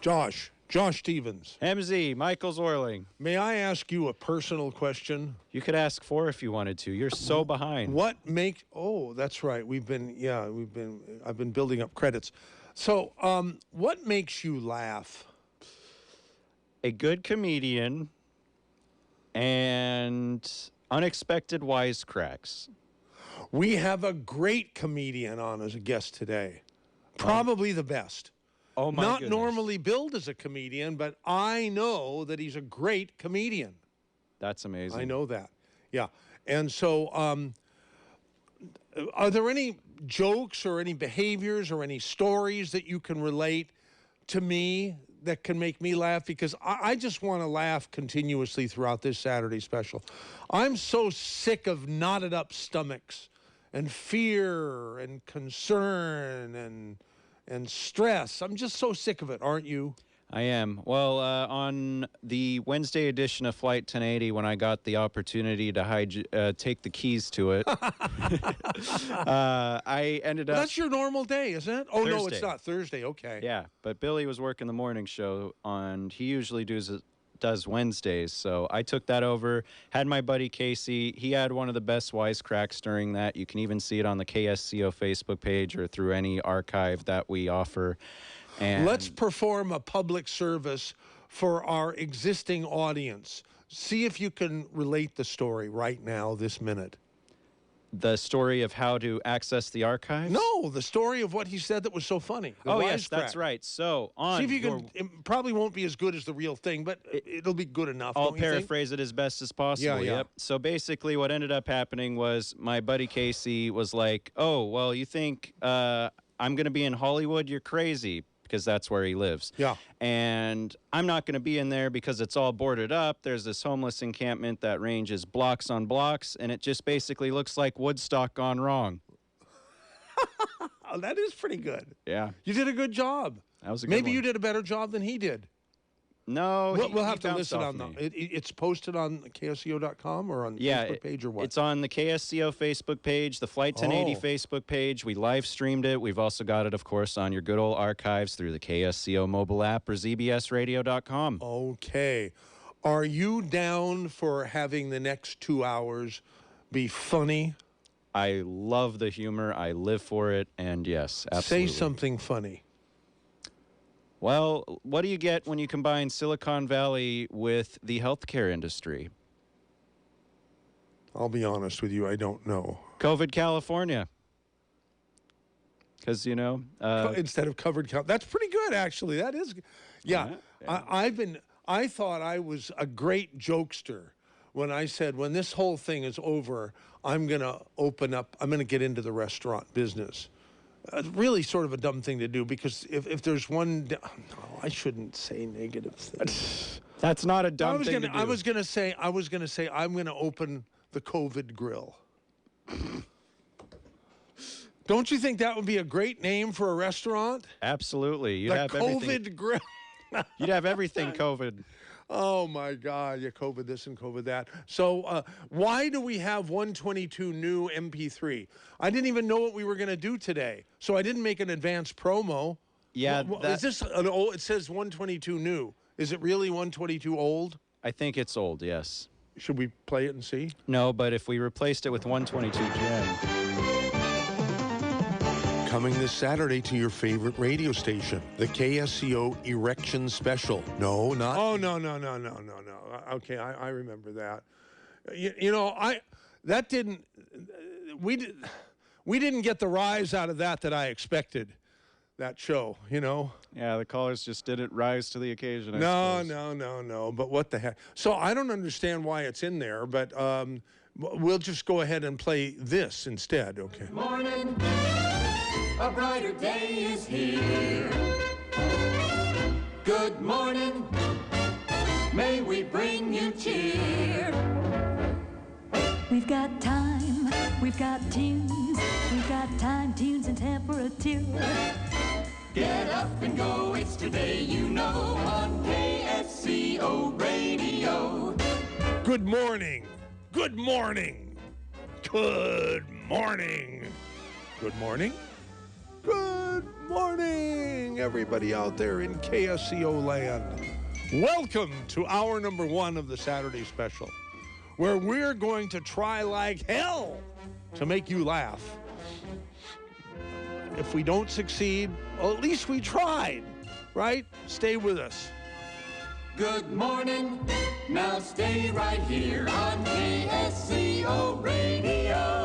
Josh Stevens. MZ, Michael Zwerling. May I ask you a personal question? You could ask 4 if you wanted to. You're so behind. That's right. I've been building up credits. So, what makes you laugh? A good comedian and unexpected wisecracks. We have a great comedian on as a guest today. Probably the best. Oh, my Not goodness. normally billed as a comedian, but I know that he's a great comedian. That's amazing. I know that. Yeah. And so, are there any jokes or any behaviors or any stories that you can relate to me that can make me laugh? Because I just want to laugh continuously throughout this Saturday special. I'm so sick of knotted up stomachs and fear and concern and stress. I'm just so sick of it, aren't you? I am. Well, on the Wednesday edition of Flight 1080, when I got the opportunity to take the keys to it, I ended up... That's your normal day, isn't it? Oh, Thursday. No, it's not. Thursday, okay. Yeah, but Billy was working the morning show, and he usually does Wednesdays, so I took that over, had my buddy Casey. He had one of the best wisecracks during that. You can even see it on the KSCO Facebook page or through any archive that we offer. And let's perform a public service for our existing audience. See if you can relate the story right now, this minute. The story of how to access the archives? No, the story of what he said that was so funny. Oh, yes, that's right. So, see if you can. It probably won't be as good as the real thing, but it'll be good enough. I'll paraphrase it as best as possible. Yeah. Yep. So basically what ended up happening was my buddy Casey was like, oh, well, you think I'm going to be in Hollywood? You're crazy. Because that's where he lives. Yeah. And I'm not going to be in there because it's all boarded up. There's this homeless encampment that ranges blocks on blocks, and it just basically looks like Woodstock gone wrong. Oh, that is pretty good. Yeah. You did a good job. That was a good Maybe one. you did a better job than he did. No, we'll have to listen on me. It's posted on KSCO.com or on the Facebook page or what? It's on the KSCO Facebook page, the Flight 1080 Facebook page. We live streamed it. We've also got it, of course, on your good old archives through the KSCO mobile app or zbsradio.com. Okay. Are you down for having the next 2 hours be funny? I love the humor. I live for it. And yes, absolutely. Say something funny. Well, what do you get when you combine Silicon Valley with the healthcare industry? I'll be honest with you, I don't know. COVID California. Because, you know... instead of covered... That's pretty good, actually. That is... Yeah. I thought I was a great jokester when I said, when this whole thing is over, I'm going to get into the restaurant business. Really sort of a dumb thing to do, because if there's one... No, I shouldn't say negative things. That's not a dumb thing to do. I was going to say I'm going to open the COVID grill. Don't you think that would be a great name for a restaurant? Absolutely. You'd the have COVID everything. grill. You'd have everything COVID. Oh, my God. Yeah, COVID this and COVID that. So why do we have 122 new MP3? I didn't even know what we were going to do today, so I didn't make an advance promo. Yeah. Is this an old? It says 122 new. Is it really 122 old? I think it's old, yes. Should we play it and see? No, but if we replaced it with 122 Gen. Coming this Saturday to your favorite radio station, the KSCO Erection Special. No, not... Oh, no. Okay, I remember that. We didn't get the rise out of that I expected, that show, you know? Yeah, the callers just didn't rise to the occasion, I suppose. No, but what the heck? So I don't understand why it's in there, but we'll just go ahead and play this instead, okay? Morning. A brighter day is here. Good morning. May we bring you cheer. We've got time, we've got tunes, we've got time, tunes, and temperature. Get up and go, it's today, you know, on KSCO Radio. Good morning. Good morning. Good morning. Good morning. Good morning. morning, everybody out there in KSCO land. Welcome to hour number 1 of the Saturday special, where we're going to try like hell to make you laugh. If we don't succeed, well, at least we tried, right? Stay with us. Good morning. Now stay right here on KSCO Radio.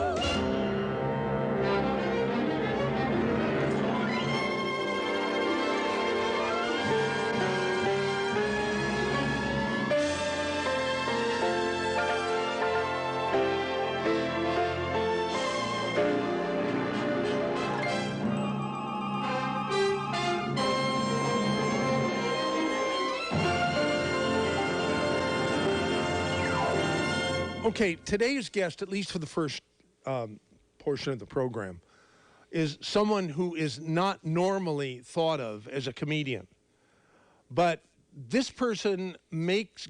Okay, today's guest, at least for the first portion of the program, is someone who is not normally thought of as a comedian. But this person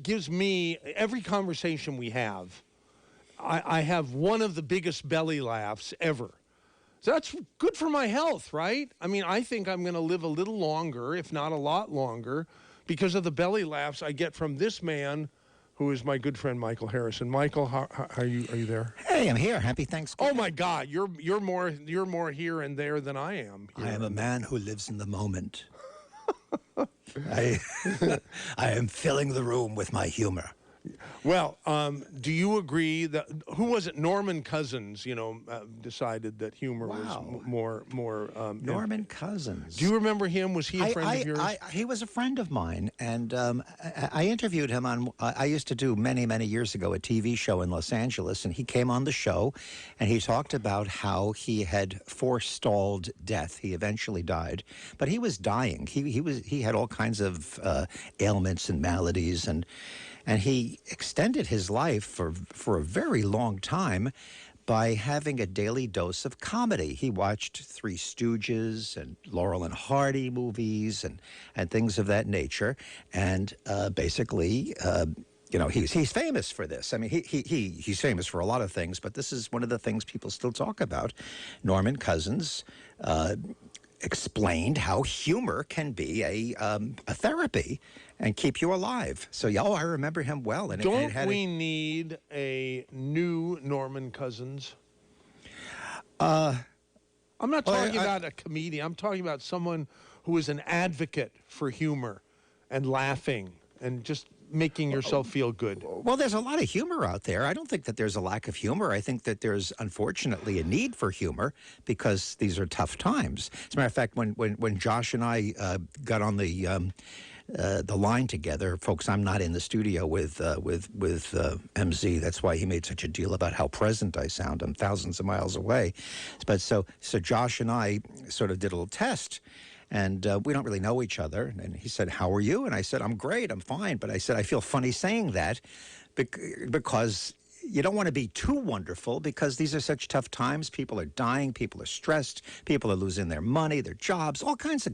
gives me, every conversation we have, I have one of the biggest belly laughs ever. So that's good for my health, right? I mean, I think I'm going to live a little longer, if not a lot longer, because of the belly laughs I get from this man, who is my good friend Michael Harrison. Michael, how are you? Are you there? Hey, I'm here. Happy Thanksgiving. Oh my God, you're more here and there than I am. I am a man who lives in the moment. I am filling the room with my humor. Well, do you agree that who was it? Norman Cousins, decided that humor was more. Norman Cousins. Do you remember him? Was he a friend of yours? He was a friend of mine, and I interviewed him on. I used to do many years ago a TV show in Los Angeles, and he came on the show, and he talked about how he had forestalled death. He eventually died, but he was dying. He had all kinds of ailments and maladies, and he extended his life for a very long time by having a daily dose of comedy. He watched Three Stooges and Laurel and Hardy movies and things of that nature. And basically, he's famous for this. I mean, he's famous for a lot of things, but this is one of the things people still talk about. Norman Cousins explained how humor can be a therapy and keep you alive. So, I remember him well. And Don't we need a new Norman Cousins? I'm not talking about a comedian. I'm talking about someone who is an advocate for humor and laughing and just making yourself feel good. Well, there's a lot of humor out there. I don't think that there's a lack of humor. I think that there's, unfortunately, a need for humor because these are tough times. As a matter of fact, when Josh and I got on the line together, folks, I'm not in the studio with MZ. That's why he made such a deal about how present I sound. I'm thousands of miles away. But so Josh and I sort of did a little test. And we don't really know each other. And he said, "How are you?" And I said, "I'm great, I'm fine." But I said, I feel funny saying that because you don't want to be too wonderful because these are such tough times. People are dying. People are stressed. People are losing their money, their jobs. All kinds of,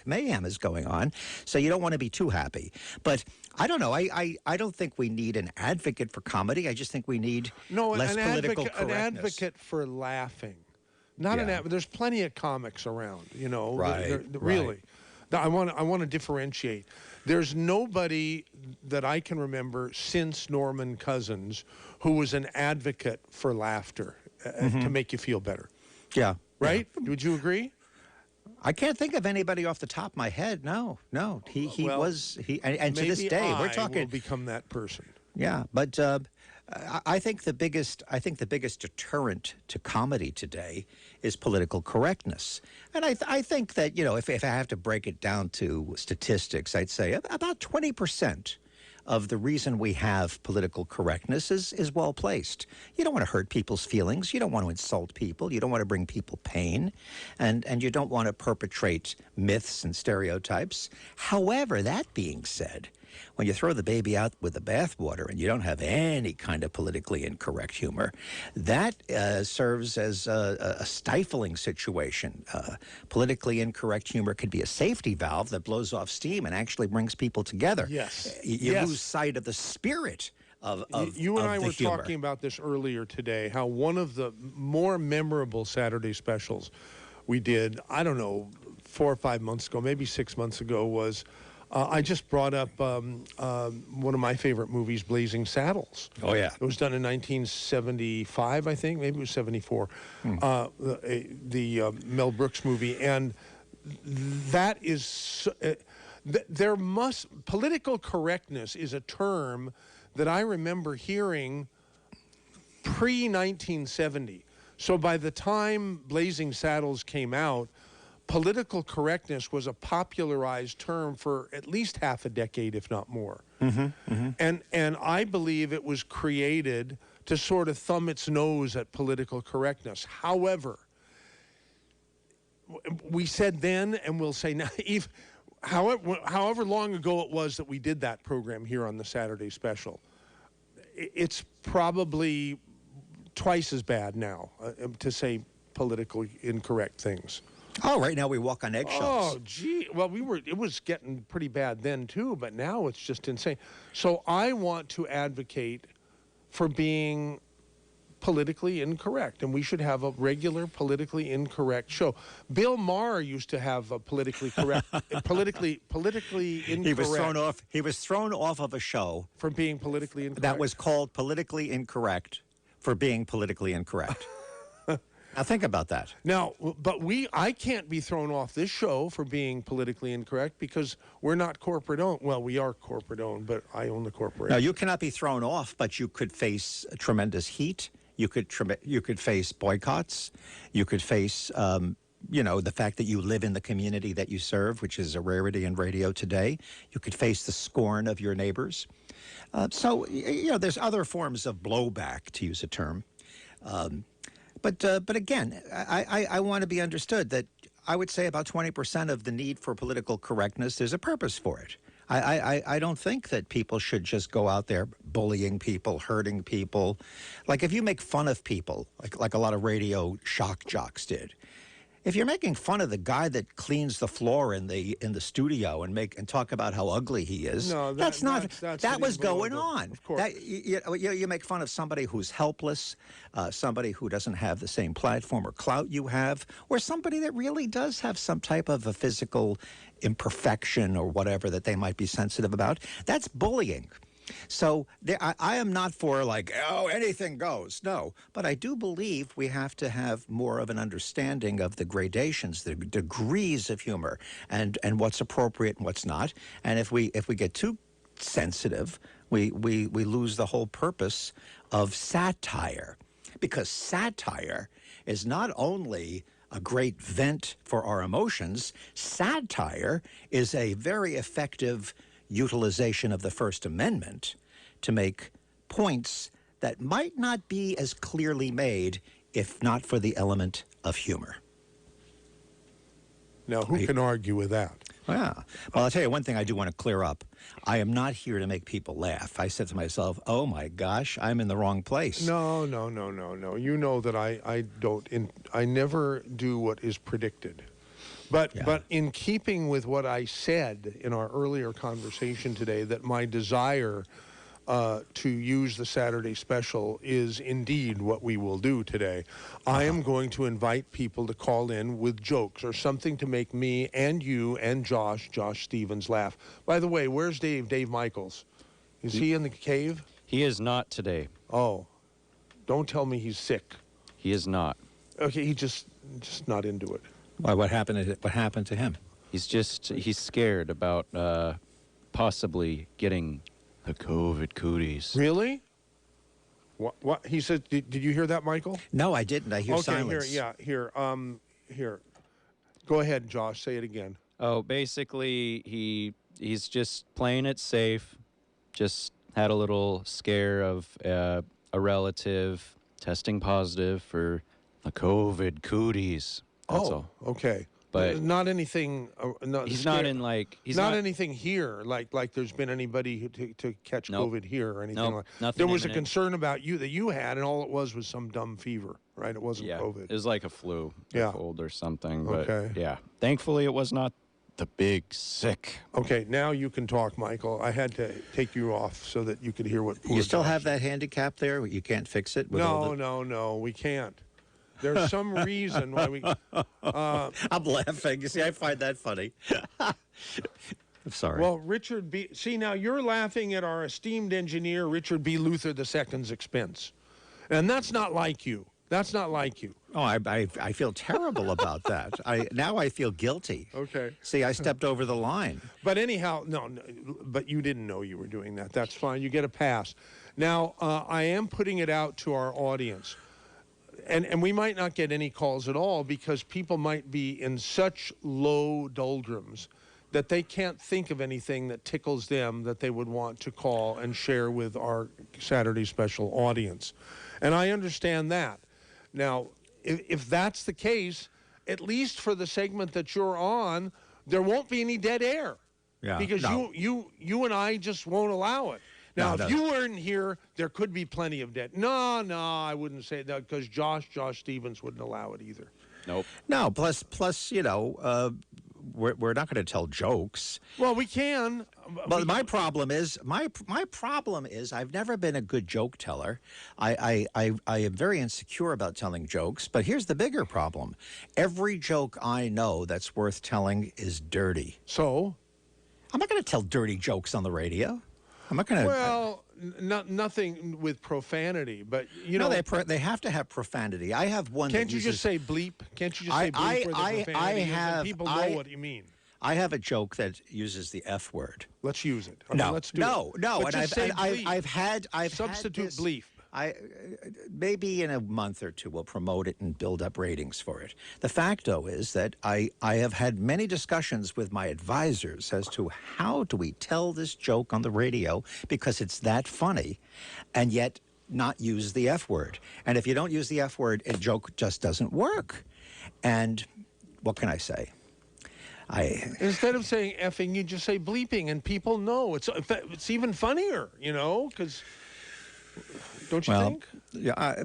mayhem is going on. So you don't want to be too happy. But I don't know. I don't think we need an advocate for comedy. I just think we need less political correctness. An advocate for laughing. Not an advocate. There's plenty of comics around, Right. Really. I want to differentiate. There's nobody that I can remember since Norman Cousins who was an advocate for laughter to make you feel better. Yeah. Right? Yeah. Would you agree? I can't think of anybody off the top of my head. No. He was and to this day we're talking will become that person. Yeah, but I think the biggest deterrent to comedy today is political correctness, and I think that if I have to break it down to statistics, I'd say about 20% of the reason we have political correctness is well placed. You don't want to hurt people's feelings. You don't want to insult people. You don't want to bring people pain, and you don't want to perpetrate myths and stereotypes. However, that being said, when you throw the baby out with the bathwater and you don't have any kind of politically incorrect humor, that serves as a stifling situation. Politically incorrect humor could be a safety valve that blows off steam and actually brings people together. Yes. You lose sight of the spirit of you and I were humor. talking about this earlier today, how one of the more memorable Saturday specials we did, I don't know, 4 or 5 months ago, maybe 6 months ago, was I just brought up one of my favorite movies, Blazing Saddles. Oh, yeah. It was done in 1975, I think. Maybe it was 74. The Mel Brooks movie. And that is... political correctness is a term that I remember hearing pre-1970. So by the time Blazing Saddles came out, political correctness was a popularized term for at least half a decade, if not more. And I believe it was created to sort of thumb its nose at political correctness. However, we said then, and we'll say now, however long ago it was that we did that program here on the Saturday Special, it's probably twice as bad now to say politically incorrect things. Oh, right now we walk on eggshells. Oh, gee. Well, it was getting pretty bad then, too, but now it's just insane. So I want to advocate for being politically incorrect, and we should have a regular politically incorrect show. Bill Maher used to have a politically correct, politically incorrect. He was thrown off of a show for being politically incorrect. that was called Politically Incorrect for being politically incorrect. Now think about that. Now, but I can't be thrown off this show for being politically incorrect because we're not corporate owned. Well, we are corporate owned, but I own the corporation. Now you cannot be thrown off, but you could face tremendous heat. You could face boycotts. You could face, the fact that you live in the community that you serve, which is a rarity in radio today. You could face the scorn of your neighbors. So there's other forms of blowback, to use a term. But again, I want to be understood that I would say about 20% of the need for political correctness, there's a purpose for it. I don't think that people should just go out there bullying people, hurting people. Like if you make fun of people, like a lot of radio shock jocks did, if you're making fun of the guy that cleans the floor in the studio and talk about how ugly he is, no, that's that was going on. Of course. You make fun of somebody who's helpless, somebody who doesn't have the same platform or clout you have, or somebody that really does have some type of a physical imperfection or whatever that they might be sensitive about. That's bullying. So I am not for anything goes. No, but I do believe we have to have more of an understanding of the gradations, the degrees of humor, and what's appropriate and what's not. And if we get too sensitive, we lose the whole purpose of satire, because satire is not only a great vent for our emotions. Satire is a very effective utilization of the First Amendment to make points that might not be as clearly made if not for the element of humor. Now, who can argue with that? Yeah. Well, I'll tell you one thing I do want to clear up. I am not here to make people laugh. I said to myself, oh my gosh, I'm in the wrong place. No. You know that I never do what is predicted. But in keeping with what I said in our earlier conversation today, that my desire to use the Saturday Special is indeed what we will do today. I am going to invite people to call in with jokes or something to make me and you and Josh Stevens laugh. By the way, where's Dave? Dave Michaels. Is he in the cave? He is not today. Oh, don't tell me he's sick. He is not. Okay, he's just not into it. Why? What happened to him? He's scared about possibly getting the COVID cooties. Really? What? He said, did you hear that, Michael? No, I didn't. I hear silence. Here. Go ahead, Josh. Say it again. Oh, basically, he's just playing it safe. Just had a little scare of a relative testing positive for the COVID cooties. That's all. Okay. But not anything. He's not in He's not anything here. Like there's been anybody to catch Nope. COVID here or anything like. Nothing There was imminent. a concern about you that you had, and all it was some dumb fever, right? It wasn't COVID. It was like a flu, Yeah. a cold or something. But Okay. yeah, thankfully it was not the big sick. Okay, now you can talk, Michael. I had to take you off so that you could hear what. You still Josh have that handicap there? You can't fix it? With all No, we can't. There's some reason why we. I'm laughing. You see, I find that funny. I'm sorry. Well, Richard B. See, now you're laughing at our esteemed engineer, Richard B. Luther II's expense. And that's not like you. That's not like you. Oh, I feel terrible about that. Now I feel guilty. Okay. See, I stepped over the line. But anyhow, no, but you didn't know you were doing that. That's fine. You get a pass. Now, I am putting it out to our audience. And we might not get any calls at all because people might be in such low doldrums that they can't think of anything that tickles them that they would want to call and share with our Saturday special audience. And I understand that. Now, if that's the case, at least for the segment that you're on, there won't be any dead air. Yeah, Because no. you and I just won't allow it. Now, No, if no. you weren't here, there could be plenty of dead. No, I wouldn't say that because Josh Stevens wouldn't allow it either. Nope. No, plus, we're not going to tell jokes. Well, we can. But my problem is I've never been a good joke teller. I am very insecure about telling jokes. But here's the bigger problem: every joke I know that's worth telling is dirty. So, I'm not going to tell dirty jokes on the radio. I'm not going to. well, nothing with profanity, but you know, they have to have profanity. I have one. can't that you uses, just say bleep? Can't you just say bleep where the profanity is? And people know what you mean. I have a joke that uses the F word. Let's use it. I No, mean, let's do no, it. no. But And just say I've bleep. had Substitute this, bleep. Maybe in a month or two we'll promote it and build up ratings for it. The fact, though, is that I have had many discussions with my advisors as to how do we tell this joke on the radio because it's that funny, and yet not use the F word. And if you don't use the F word, a joke just doesn't work. And what can I say? Instead of saying effing, you just say bleeping, and people know. It's even funnier, you know, because don't you think? Yeah,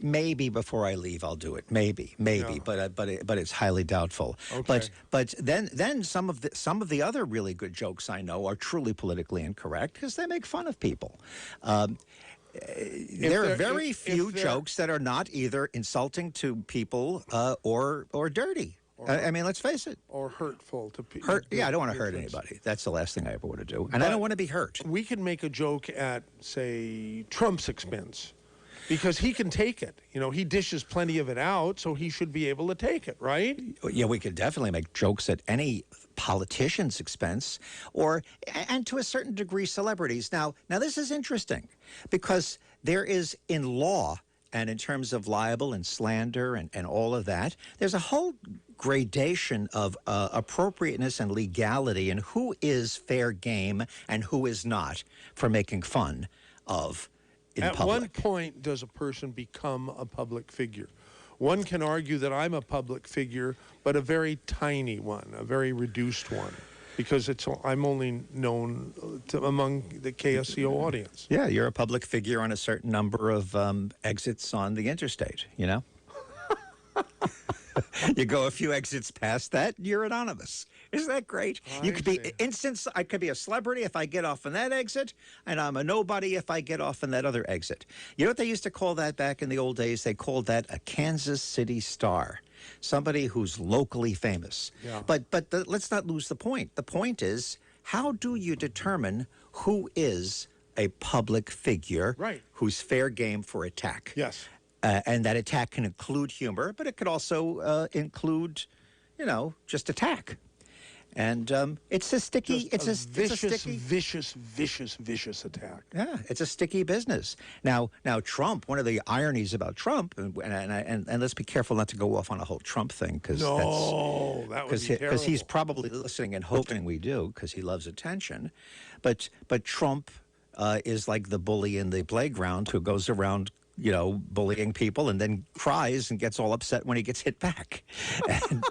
maybe before I leave I'll do it. Maybe, Yeah. but it's highly doubtful. Okay. But then some of the other really good jokes I know are truly politically incorrect because they make fun of people. There are very few jokes that are not either insulting to people or dirty. I mean, let's face it. Or hurtful to people. Yeah, I don't want to hurt anybody. That's the last thing I ever want to do. And I don't want to be hurt. We can make a joke at, say, Trump's expense because he can take it. You know, he dishes plenty of it out, so he should be able to take it, right? Yeah, we could definitely make jokes at any politician's expense and to a certain degree celebrities. Now this is interesting because there is in law and in terms of libel and slander and all of that, there's a whole gradation of appropriateness and legality and who is fair game and who is not for making fun of in At public. one point, does a person become a public figure? One can argue that I'm a public figure, but a very tiny one, a very reduced one, because I'm only known among the KSCO audience. Yeah, you're a public figure on a certain number of exits on the interstate, you know? You go a few exits past that, you're anonymous. Isn't that great? You could be I could be a celebrity if I get off on that exit, and I'm a nobody if I get off on that other exit. You know what they used to call that back in the old days? They called that a Kansas City star, somebody who's locally famous. Yeah. But let's not lose the point. The point is, how do you determine who is a public figure who's fair game for attack? Yes. And that attack can include humor, but it could also include, just attack. And it's a sticky. It's a sticky, vicious attack. Yeah, it's a sticky business. Now, Trump. One of the ironies about Trump, and let's be careful not to go off on a whole Trump thing because that would be terrible. Because he's probably listening and hoping we do because he loves attention. But Trump is like the bully in the playground who goes around, bullying people and then cries and gets all upset when he gets hit back. And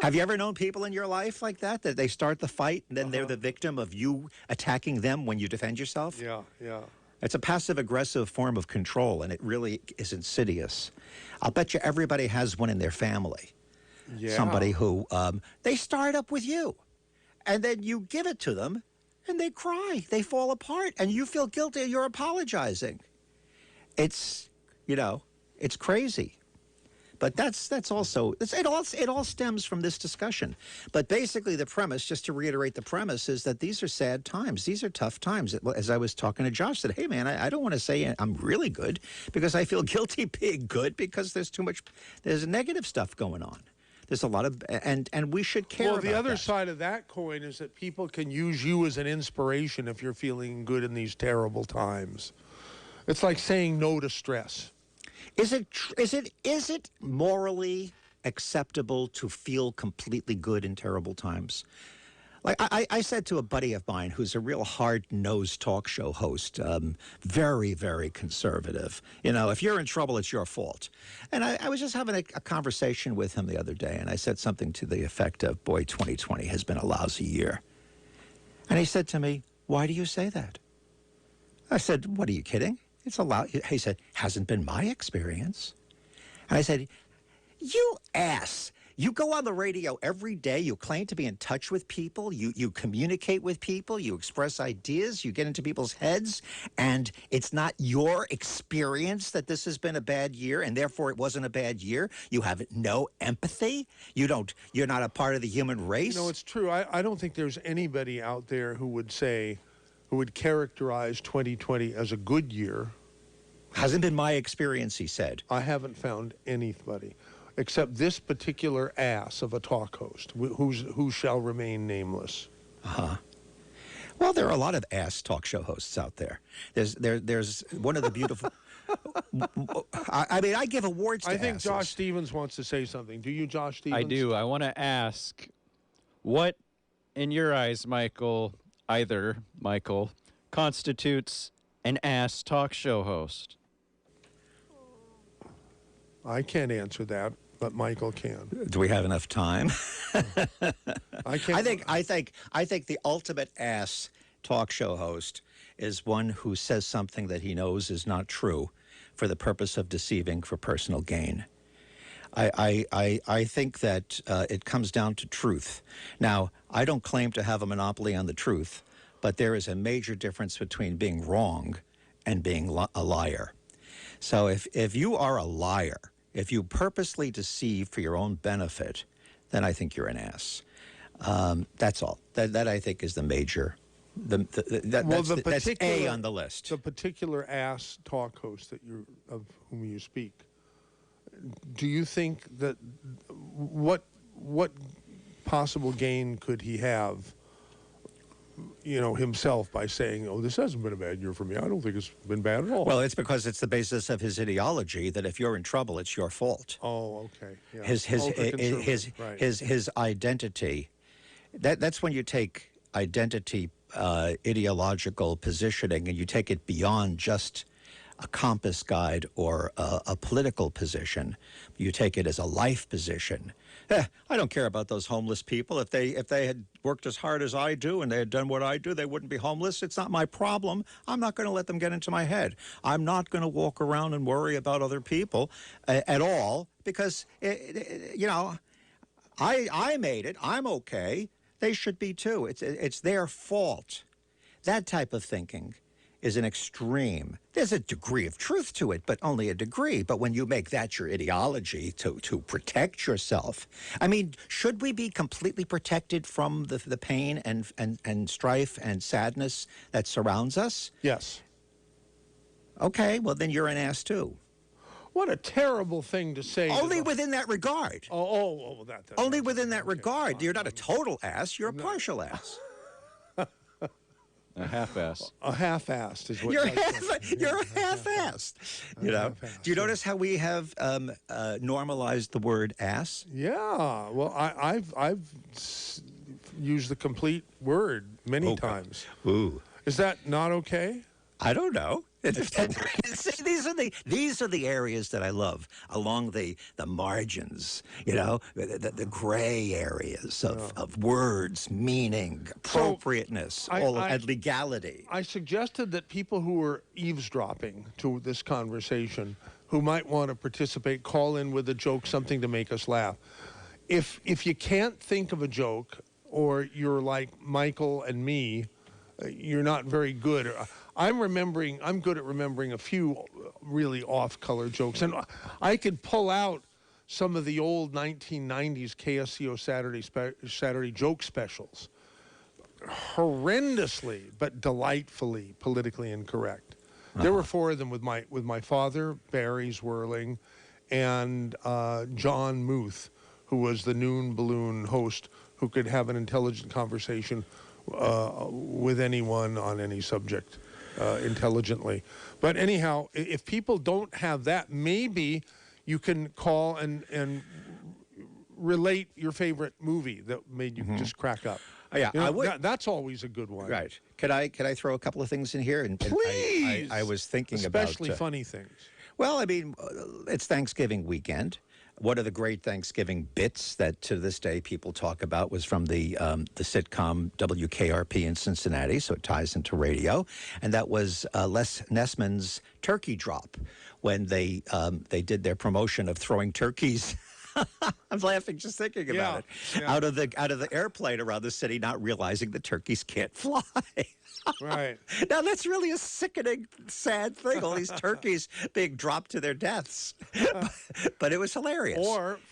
have you ever known people in your life like that they start the fight and then they're the victim of you attacking them when you defend yourself? Yeah. It's a passive-aggressive form of control, and it really is insidious. I'll bet you everybody has one in their family. Yeah. Somebody who, they start up with you, and then you give it to them, and they cry. They fall apart, and you feel guilty, and you're apologizing. It's It's crazy. But that's also it all stems from this discussion. But basically, the premise, just to reiterate the premise, is that these are sad times. These are tough times. As I was talking to Josh, said, "Hey, man, I don't want to say I'm really good because I feel guilty being good because there's negative stuff going on. There's a lot of and we should care. Well, about the other that. side of that coin is that people can use you as an inspiration if you're feeling good in these terrible times. It's like saying no to stress. Is it morally acceptable to feel completely good in terrible times? Like I said to a buddy of mine who's a real hard-nosed talk show host, very, very conservative. If you're in trouble, it's your fault. And I was just having a conversation with him the other day, and I said something to the effect of, boy, 2020 has been a lousy year. And he said to me, why do you say that? I said, what, are you kidding? It's a lot. He said, hasn't been my experience. And I said, you ass. You go on the radio every day. You claim to be in touch with people. You communicate with people. You express ideas. You get into people's heads. And it's not your experience that this has been a bad year, and therefore it wasn't a bad year. You have no empathy. You're not a part of the human race. It's true. I don't think there's anybody out there who would characterize 2020 as a good year. Hasn't been my experience, he said. I haven't found anybody except this particular ass of a talk host who shall remain nameless. Uh-huh. Well, there are a lot of ass talk show hosts out there. There's one of the beautiful... I give awards to I think asses. Josh Stevens wants to say something. Do you, Josh Stevens? I do. I want to ask, what, in your eyes, Michael, constitutes an ass talk show host? I can't answer that, but Michael can. Do we have enough time? I can't. I think the ultimate ass talk show host is one who says something that he knows is not true for the purpose of deceiving for personal gain. I think that it comes down to truth. Now, I don't claim to have a monopoly on the truth, but there is a major difference between being wrong and being a liar. So if you are a liar, if you purposely deceive for your own benefit, then I think you're an ass. That's all. That I think is the major. That's A on the list. The particular ass talk host of whom you speak. Do you think that what possible gain could he have? Himself by saying, "Oh, this hasn't been a bad year for me. I don't think it's been bad at all." Well, it's because it's the basis of his ideology that if you're in trouble, it's your fault. Oh, okay. Yeah. His identity. That's when you take identity, ideological positioning, and you take it beyond just a compass guide or a political position. You take it as a life position. I don't care about those homeless people. If they had worked as hard as I do and they had done what I do, they wouldn't be homeless. It's not my problem. I'm not going to let them get into my head. I'm not going to walk around and worry about other people at all because, I made it. I'm okay. They should be too. It's their fault. That type of thinking is an extreme. There's a degree of truth to it, but only a degree. But when you make that your ideology to protect yourself, I mean, should we be completely protected from the pain and strife and sadness that surrounds us? Yes. Okay, well, then you're an ass too. What a terrible thing to say. Only within that regard. That. Only within that regard. You're not a total ass. You're a partial ass. A half-ass. A half-assed is what you're a half-assed. Do you notice how we have normalized the word ass? Yeah. Well, I've used the complete word many times. Ooh. Is that not okay? I don't know. These are the areas that I love along the margins, the gray areas of words, meaning, appropriateness, and legality. I suggested that people who are eavesdropping to this conversation, who might want to participate, call in with a joke, something to make us laugh. If you can't think of a joke, or you're like Michael and me, you're not very good. I'm good at remembering a few really off-color jokes, and I could pull out some of the old 1990s KSCO Saturday joke specials, horrendously but delightfully politically incorrect. There were 4 of them with my father, Barry Zwerling, and John Muth, who was the noon balloon host who could have an intelligent conversation with anyone on any subject intelligently. But anyhow, if people don't have that, maybe you can call and relate your favorite movie that made you just crack up. Yeah, You know, I would. that's always a good one. Right. Could I throw a couple of things in here? And Please. I was thinking Especially about funny things. Well, I mean, it's Thanksgiving weekend. One of the great Thanksgiving bits that to this day people talk about was from the sitcom WKRP in Cincinnati, so it ties into radio, and that was Les Nessman's turkey drop when they did their promotion of throwing turkeys. I'm laughing just thinking about it. Yeah. Out of the airplane around the city, not realizing the turkeys can't fly. Right. Now, that's really a sickening, sad thing, all these turkeys being dropped to their deaths. But it was hilarious.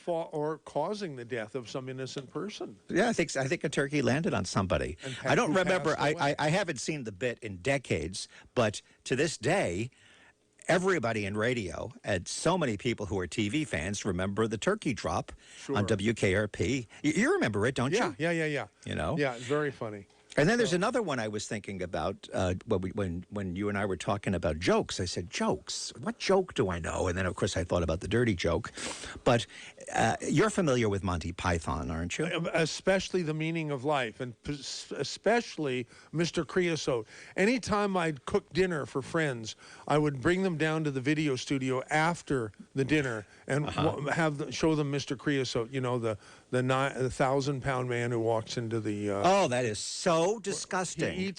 Or causing the death of some innocent person. Yeah, I think a turkey landed on somebody. I don't remember. I haven't seen the bit in decades, but to this day, everybody in radio and so many people who are TV fans remember the turkey drop on WKRP. You remember it, don't you? Yeah. You know? Yeah, it's very funny. And then there's another one I was thinking about when you and I were talking about jokes. I said, jokes? What joke do I know? And then, of course, I thought about the dirty joke. But you're familiar with Monty Python, aren't you? Especially The Meaning of Life, and especially Mr. Creosote. Anytime I'd cook dinner for friends, I would bring them down to the video studio after the dinner and show them Mr. Creosote, you know, the 1,000-pound man who walks into the... oh, that is so disgusting. He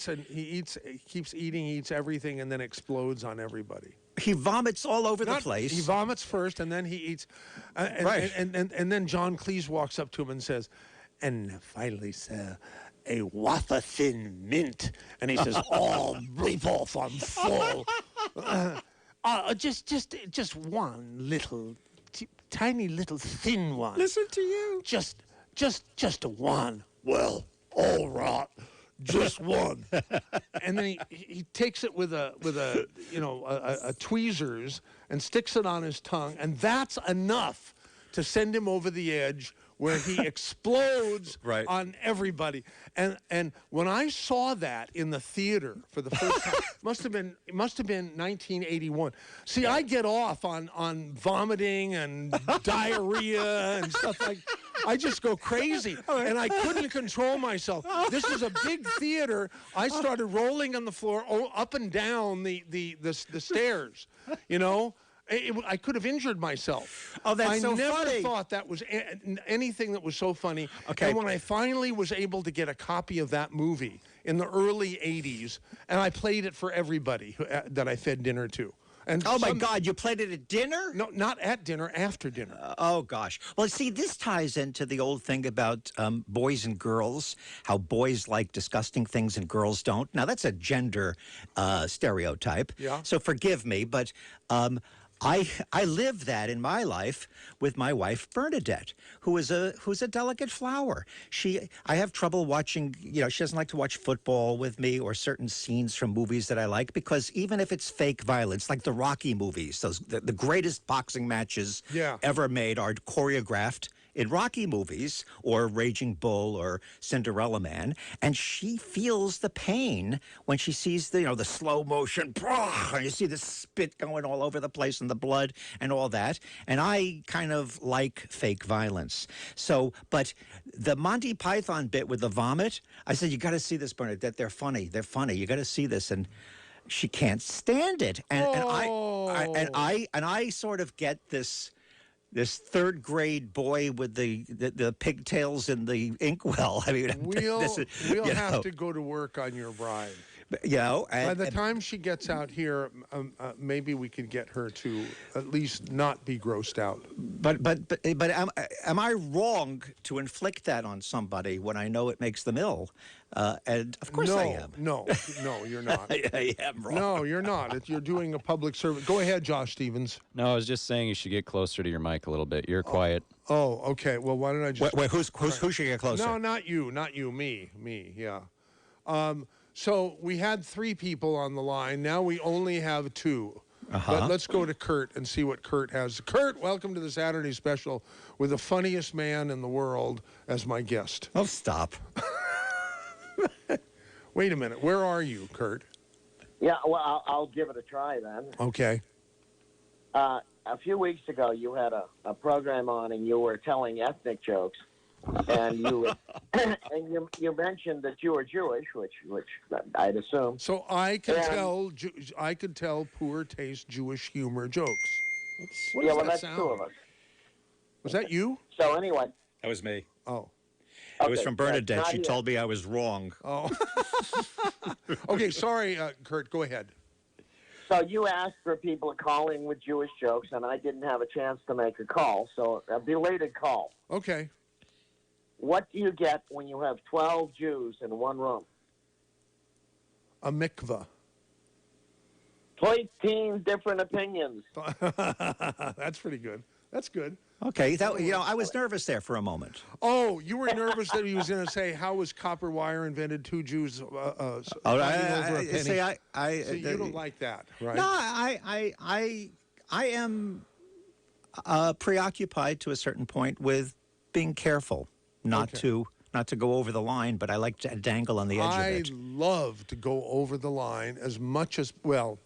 keeps eating, eats everything, and then explodes on everybody. He vomits all over the place. He vomits first, and then he eats. Right. And then John Cleese walks up to him and says, and finally, sir, a wafer thin mint. And he says, oh, bleep off, I'm full. Just one little, tiny little thin one. Listen to you. Just a one. Well, all right. Just one. And then he takes it with a tweezers and sticks it on his tongue, and that's enough to send him over the edge where he explodes Right. on everybody. And when I saw that in the theater for the first time, it must have been 1981. See, I get off on vomiting and diarrhea and stuff like. I just go crazy, and I couldn't control myself. This is a big theater. I started rolling on the floor, up and down the stairs. You know, I could have injured myself. Oh, that's so funny. I never thought that was anything that was so funny. Okay. And when I finally was able to get a copy of that movie in the early '80s, and I played it for everybody that I fed dinner to. And oh, my God, you played it at dinner? No, not at dinner, after dinner. Oh, gosh. Well, see, this ties into the old thing about boys and girls, how boys like disgusting things and girls don't. Now, that's a gender stereotype. Yeah. So forgive me, but I live that in my life with my wife Bernadette, who's a delicate flower. I have trouble watching. You know, she doesn't like to watch football with me or certain scenes from movies that I like, because even if it's fake violence, like the Rocky movies, the greatest boxing matches ever made are choreographed in Rocky movies, or Raging Bull, or Cinderella Man, and she feels the pain when she sees the slow motion, and you see the spit going all over the place and the blood and all that. And I kind of like fake violence. So, but the Monty Python bit with the vomit, I said, you got to see this, Bernadette. They're funny. They're funny. You got to see this. And she can't stand it. And I sort of get this third grade boy with the pigtails in the inkwell. I mean, we'll have to go to work on your bride. By the time she gets out here, maybe we could get her to at least not be grossed out. But am I wrong to inflict that on somebody when I know it makes them ill? And of course I am. No, you're not. I am wrong. No, you're not. You're doing a public service. Go ahead, Josh Stevens. No, I was just saying you should get closer to your mic a little bit. You're quiet. Oh, okay. Well, why don't I just... Wait, who should get closer? No, not you. Me, yeah. So we had 3 people on the line. Now we only have 2. But let's go to Kurt and see what Kurt has. Kurt, welcome to the Saturday special with the funniest man in the world as my guest. Oh, stop. Wait a minute. Where are you, Kurt? Yeah, well, I'll give it a try then. Okay. A few weeks ago, you had a program on, and you were telling ethnic jokes, and you mentioned that you were Jewish, which I'd assume. So I could tell poor taste Jewish humor jokes. What does that that's sound? 2 of us. Was that you? So anyway. That was me. Oh. It was from Bernadette. She here. told me I was wrong. Oh. Okay, sorry, Kurt. Go ahead. So you asked for people to call in with Jewish jokes, and I didn't have a chance to make a call, so a belated call. Okay. What do you get when you have 12 Jews in one room? A mikvah. 13 different opinions. That's pretty good. That's good. Okay, I was nervous there for a moment. Oh, you were nervous that he was going to say, "How was copper wire invented?" 2 Jews fighting over a penny. See, you don't like that, right? No, I am preoccupied to a certain point with being careful not to go over the line, but I like to dangle on the edge of it. I love to go over the line as much as, well,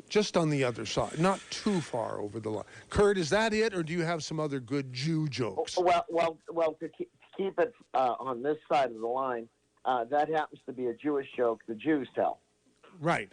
just on the other side, not too far over the line. Kurt, is that it, or do you have some other good Jew jokes? Well, to keep it on this side of the line, that happens to be a Jewish joke the Jews tell. Right.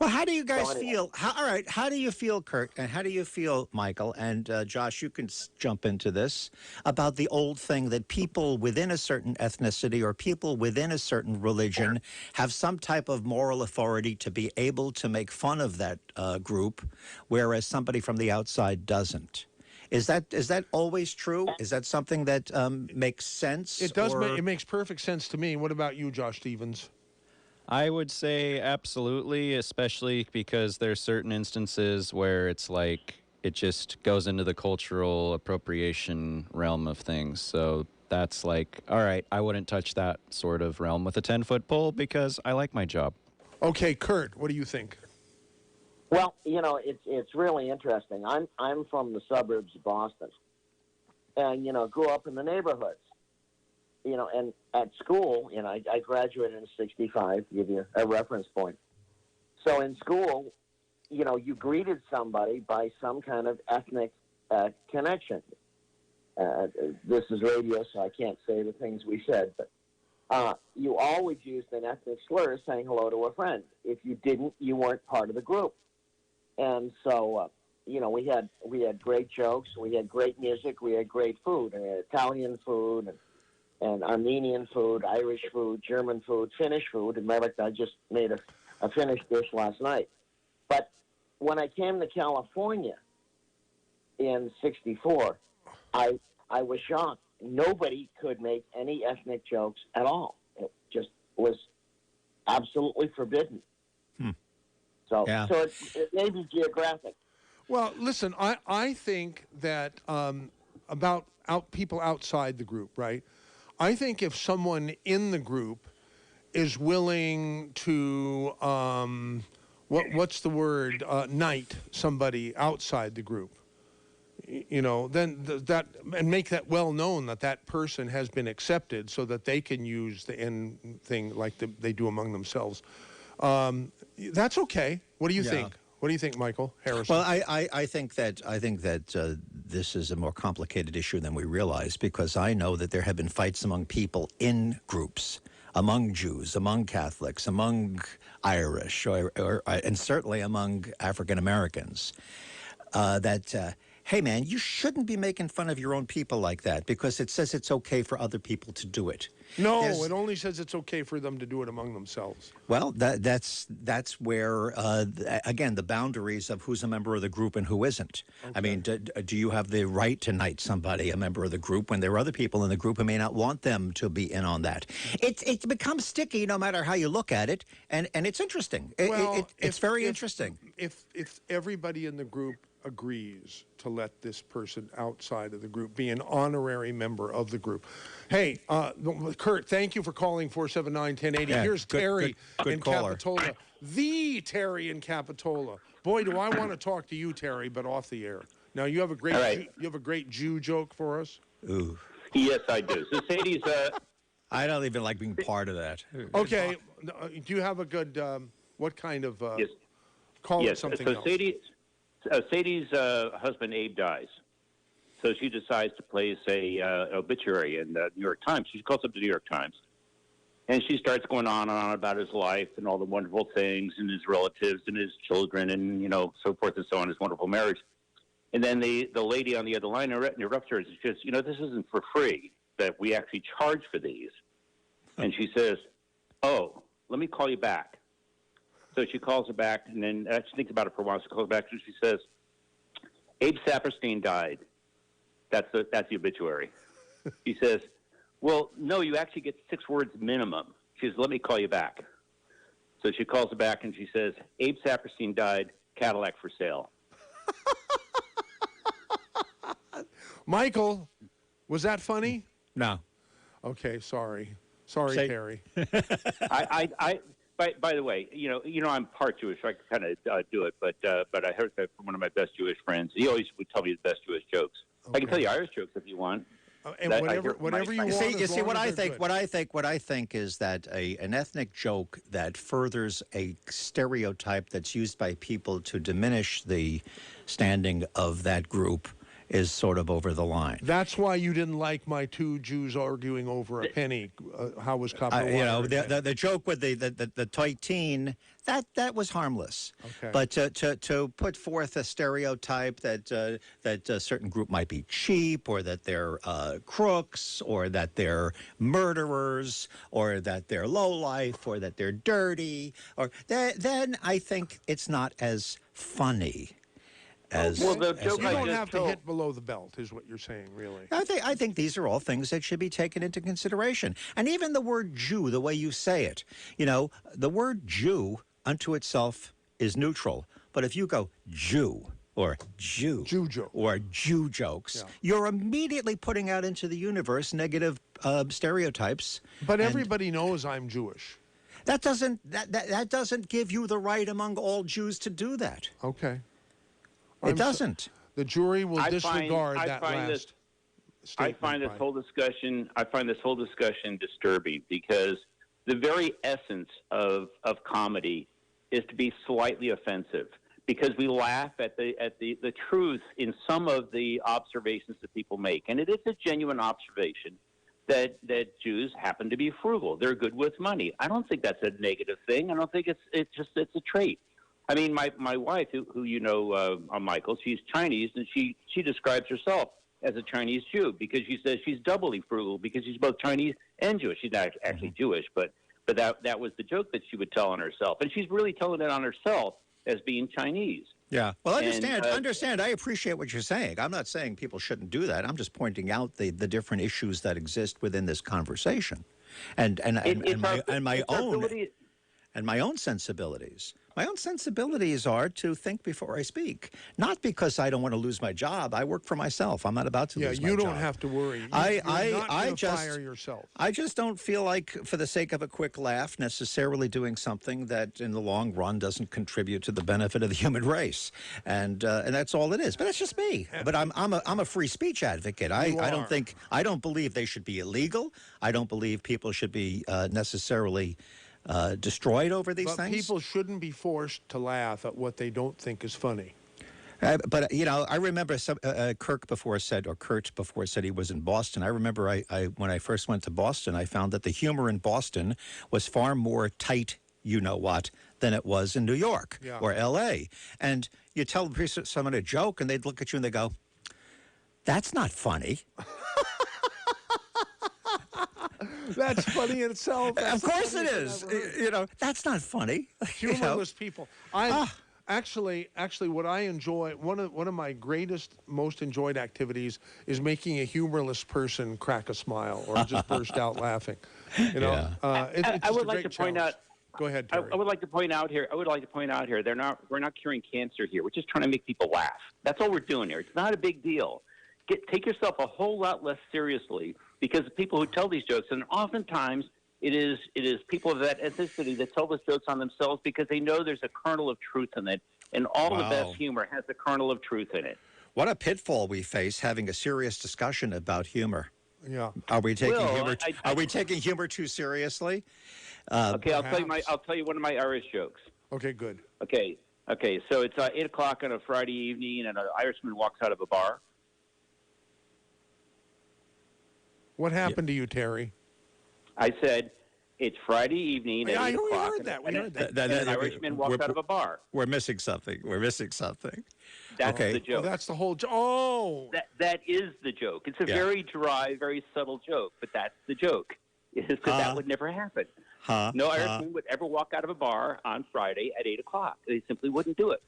Well, how do you guys feel? How do you feel, Kurt, and how do you feel, Michael, and Josh, you can jump into this, about the old thing that people within a certain ethnicity or people within a certain religion have some type of moral authority to be able to make fun of that group, whereas somebody from the outside doesn't? Is that always true? Is that something that makes sense? It does. It makes perfect sense to me. What about you, Josh Stevens? I would say absolutely, especially because there's certain instances where it's like it just goes into the cultural appropriation realm of things. So that's like, all right, I wouldn't touch that sort of realm with a 10-foot pole because I like my job. Okay, Kurt, what do you think? Well, it's really interesting. I'm from the suburbs of Boston, and grew up in the neighborhoods. And at school, I graduated in '65, to give you a reference point. So in school, you greeted somebody by some kind of ethnic connection. This is radio, so I can't say the things we said, but you always used an ethnic slur saying hello to a friend. If you didn't, you weren't part of the group. And so, we had great jokes, we had great music, we had great food, Italian food, and Armenian food, Irish food, German food, Finnish food. And matter of fact, I just made a Finnish dish last night. But when I came to California in '64, I was shocked. Nobody could make any ethnic jokes at all. It just was absolutely forbidden. So it may be geographic. Well, listen, I think that about people outside the group, right? I think if someone in the group is willing to, what's the word, knight somebody outside the group, then that, and make that well known that person has been accepted so that they can use the end thing like they do among themselves. That's okay. What do you think? What do you think, Michael Harrison? Well, I think that this is a more complicated issue than we realize, because I know that there have been fights among people in groups, among Jews, among Catholics, among Irish, and certainly among African Americans, that hey, man, you shouldn't be making fun of your own people like that because it says it's okay for other people to do it. No, There's- it only says it's okay for them to do it among themselves. Well, that's where, again, the boundaries of who's a member of the group and who isn't. I mean, do you have the right to knight somebody, a member of the group, when there are other people in the group who may not want them to be in on that? It becomes sticky no matter how you look at it, and it's interesting. It's very interesting. If everybody in the group agrees to let this person outside of the group be an honorary member of the group. Hey, Kurt, thank you for calling 479-1080. Yeah, Here's Terry good in caller. Capitola. The Terry in Capitola. Boy, do I want to talk to you, Terry, but off the air. Now, you have a great you have a great Jew joke for us? Ooh. Yes, I do. So Sadie's, I don't even like being part of that. Okay. Do you have a good, what kind of, yes, call it yes. something So else? Sadie's husband Abe dies, so she decides to place a obituary in the New York Times. She calls up the New York Times, and she starts going on and on about his life and all the wonderful things and his relatives and his children and so forth and so on, his wonderful marriage. And then the lady on the other line interrupts her and says, this isn't for free, that we actually charge for these. And she says, oh, let me call you back. So she calls her back, and then she thinks about it for a while. She calls back, and she says, Abe Saperstein died. That's the obituary. He says, well, no, you actually get 6 words minimum. She says, let me call you back. So she calls her back, and she says, Abe Saperstein died, Cadillac for sale. Michael, was that funny? No. Okay, sorry. Sorry, Say- Terry. By the way, I'm part Jewish, so I can kind of do it. But I heard that from one of my best Jewish friends. He always would tell me the best Jewish jokes. I can tell you Irish jokes if you want. And That I whatever, hear from whatever my- you You want. You as see long what as I they're think. good. What I think is that an ethnic joke that furthers a stereotype that's used by people to diminish the standing of that group is sort of over the line. That's why you didn't like my 2 Jews arguing over a penny. How was copper? The joke with the toy teen that was harmless. Okay. But to put forth a stereotype that a certain group might be cheap, or that they're crooks, or that they're murderers, or that they're lowlife, or that they're dirty, or then I think it's not as funny. Well, the joke You I don't just have to told- hit below the belt, is what you're saying, really. I think these are all things that should be taken into consideration. And even the word Jew, the way you say it, the word Jew unto itself is neutral. But if you go Jew or Jew joke. or Jew jokes, you're immediately putting out into the universe negative stereotypes. But And everybody knows I'm Jewish. that doesn't give you the right among all Jews to do that. Okay. It doesn't. The jury will I disregard find that this- last I statement. find this by- whole discussion disturbing because the very essence of comedy is to be slightly offensive, because we laugh at the truth in some of the observations that people make, and it is a genuine observation that Jews happen to be frugal. They're good with money. I don't think that's a negative thing. I don't think it's a trait. I mean, my wife, who Michael, she's Chinese, and she describes herself as a Chinese Jew because she says she's doubly frugal because she's both Chinese and Jewish. She's not actually Jewish, but that was the joke that she would tell on herself, and she's really telling it on herself as being Chinese. Yeah. Well, And, understand. I appreciate what you're saying. I'm not saying people shouldn't do that. I'm just pointing out the different issues that exist within this conversation, and my own sensibilities. My own sensibilities are to think before I speak. Not because I don't want to lose my job. I work for myself. I'm not about to lose my job. you don't have to worry. You're not going to fire yourself. I just don't feel like, for the sake of a quick laugh, necessarily doing something that in the long run doesn't contribute to the benefit of the human race. And that's all it is. But that's just me. But I'm a free speech advocate. I don't believe they should be illegal. I don't believe people should be necessarily destroyed over these But things. people shouldn't be forced to laugh at what they don't think is funny. But I remember Kurt before said he was in Boston. I remember when I first went to Boston, I found that the humor in Boston was far more tight, than it was in New York or L.A. And you tell someone a joke, and they'd look at you and they go, That's not funny. That's funny in itself. That's Of the course it funniest is. thing I've ever heard. You know, that's not funny. You know? Humorless people. I actually what I enjoy, one of my greatest, most enjoyed activities is making a humorless person crack a smile or just burst out laughing. You know, it's I just would a like great to point challenge. out. Go ahead, I Terry. would like to point out here. We're not curing cancer here. We're just trying to make people laugh. That's all we're doing here. It's not a big deal. Take yourself a whole lot less seriously, because the people who tell these jokes, and oftentimes it is people of that ethnicity that tell those jokes on themselves because they know there's a kernel of truth in it, and all the best humor has a kernel of truth in it. What a pitfall we face having a serious discussion about humor. Yeah. Are we taking Well, humor? Are we taking humor too seriously? Okay, I'll perhaps. tell you one of my Irish jokes. Okay, good. Okay. So it's 8:00 on a Friday evening, and an Irishman walks out of a bar. What happened to you, Terry? I said, it's Friday evening at Yeah, 8 we o'clock. heard that. We and heard that. and an Irishman walks out of a bar. We're missing something. That's Okay. the joke. Oh, that's the whole. Oh. That is the joke. It's a very dry, very subtle joke, but that's the joke. Because that would never happen. No Irishman would ever walk out of a bar on Friday at 8 o'clock. They simply wouldn't do it.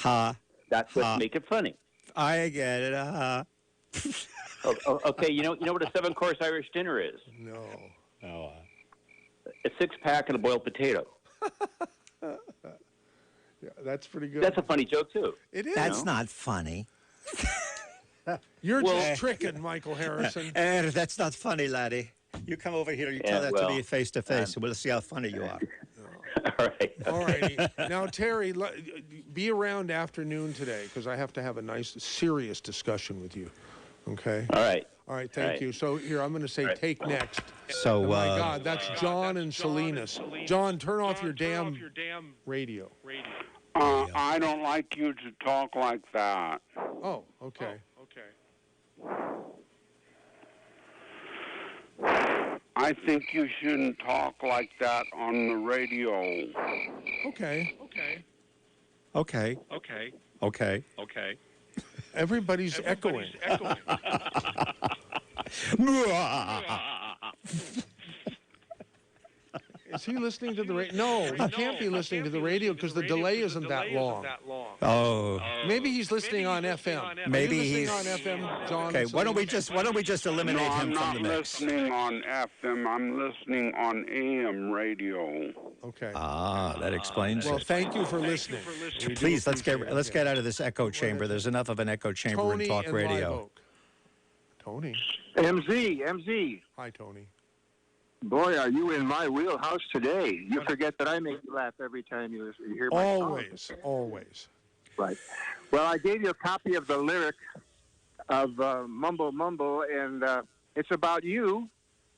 That's what make it funny. I get it. Okay, you know what a 7-course Irish dinner is? No. Oh, A 6-pack and a boiled potato. Yeah, that's pretty good. That's a funny joke too. It is. that's not funny. You're just tricking, Michael Harrison. That's not funny, laddie. You come over here. You tell that to me face to face, and we'll see how funny you are. All right. All righty. Now, Terry, be around afternoon today because I have to have a nice, serious discussion with you. Okay? All right. All right, thank you. So here, I'm going to say take next. So, Oh, my God, that's John and Salinas. John, turn off your damn radio. I don't like you to talk like that. Oh, okay. I think you shouldn't talk like that on the radio. Okay. Everybody's echoing. Is he listening to the radio? No, he can't be listening to the radio because the delay isn't that long. Oh, Maybe he's listening on FM. maybe Are you he's listening on FM, John. okay. and Why don't we Salinas? just No, eliminate him I'm from not the mix? listening on FM. I'm listening on AM radio. Okay. That explains Well, it. thank you for listening. We do Please let's appreciate get it. out of this echo chamber. There's enough of an echo chamber Tony in talk and radio. Live Oak. Tony. MZ. Hi, Tony. Boy, are you in my wheelhouse today. You forget that I make you laugh every time you hear my songs. Always. Right. Well, I gave you a copy of the lyric of Mumbo Mumbo, and it's about you,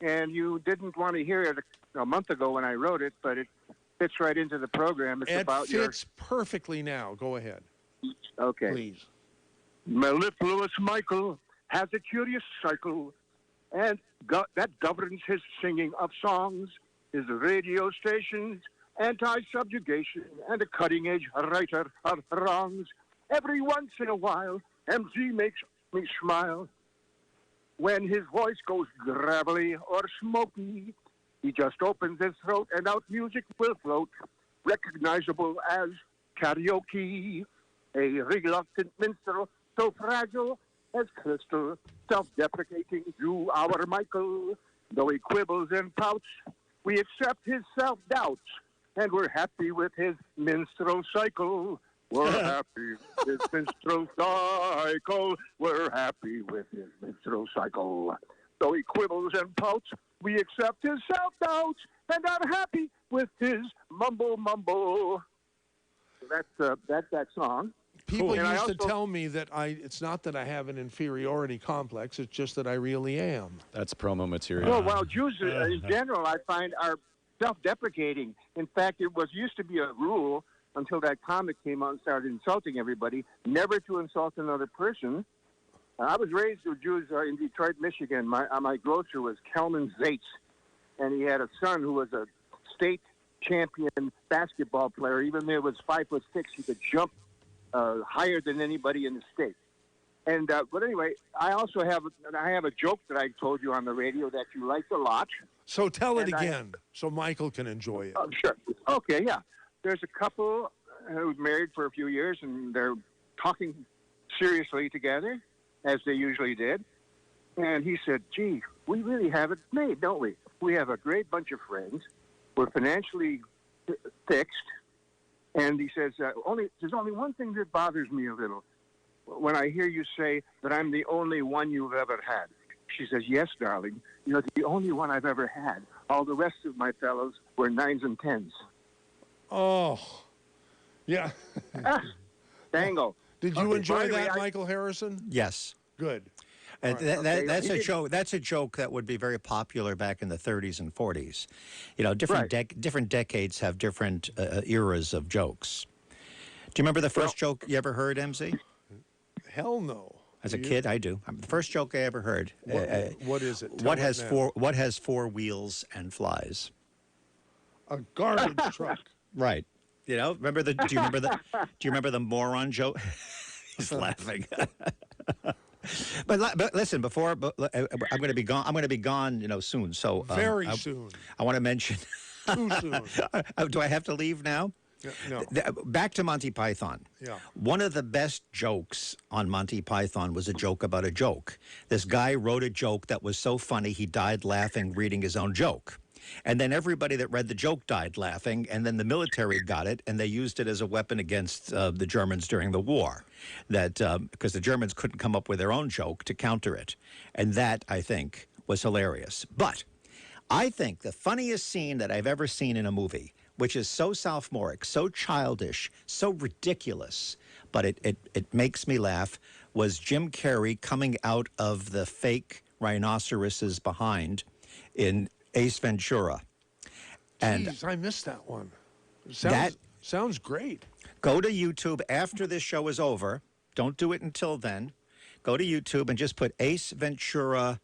and you didn't want to hear it a month ago when I wrote it, but it fits right into the program. It's It about fits perfectly now. Go ahead, Okay. please. Mellifluous Michael has a curious cycle, and that governs his singing of songs, his radio stations, anti-subjugation, and a cutting-edge writer of wrongs. Every once in a while, MZ makes me smile. When his voice goes gravelly or smoky, he just opens his throat and out music will float, recognizable as karaoke. A reluctant minstrel, so fragile as crystal, self-deprecating to our Michael. Though he quibbles and pouts, we accept his self-doubts, and we're happy with his minstrel cycle. We're happy with his minstrel cycle. We're happy with his minstrel cycle. Though he quibbles and pouts, we accept his self-doubts, and are happy with his mumble. So that's that song. People And I used to also- tell me that it's not that I have an inferiority complex, it's just that I really am. That's promo material. Well, Jews in general, I find, are self-deprecating. In fact, it used to be a rule until that comic came out and started insulting everybody, never to insult another person. I was raised with Jews in Detroit, Michigan. My grocer was Kelman Zaitz, and he had a son who was a state champion basketball player. Even though he was 5'6", he could jump higher than anybody in the state. But anyway, I also have a joke that I told you on the radio that you liked a lot. So tell it again, so Michael can enjoy it. Oh, sure. Okay, yeah. There's a couple who's married for a few years, and they're talking seriously together, as they usually did. And he said, "Gee, we really have it made, don't we? We have a great bunch of friends. We're financially fixed." And he says, "There's only one thing that bothers me a little. When I hear you say that I'm the only one you've ever had." She says, "Yes, darling, you're the only one I've ever had. All the rest of my fellows were 9s and 10s. Oh, yeah. Dango. Did you enjoy finally, that, Michael Harrison? Yes. Good. And Okay. that's a joke. That's a joke that would be very popular back in the 30s and 40s. You know, different decades have different eras of jokes. Do you remember the first joke you ever heard, MZ? Hell no. As a kid, I do. The first joke I ever heard. What is it? What Tell has it now. What has four wheels and flies? A garbage truck. Right. You know, remember the? Do you remember the moron joke? He's laughing. But listen, I'm going to be gone. I'm going to be gone, you know, soon. So Very soon. I want to mention. Too soon. Do I have to leave now? No. Back to Monty Python. Yeah. One of the best jokes on Monty Python was a joke about a joke. This guy wrote a joke that was so funny he died laughing reading his own joke. And then everybody that read the joke died laughing, and then the military got it, and they used it as a weapon against the Germans during the war, because the Germans couldn't come up with their own joke to counter it. And that, I think, was hilarious. But I think the funniest scene that I've ever seen in a movie, which is so sophomoric, so childish, so ridiculous, but it makes me laugh, was Jim Carrey coming out of the fake rhinoceroses behind in Ace Ventura. And Jeez, I missed that one. Sounds great. Go to YouTube after this show is over. Don't do it until then. Go to YouTube and just put Ace Ventura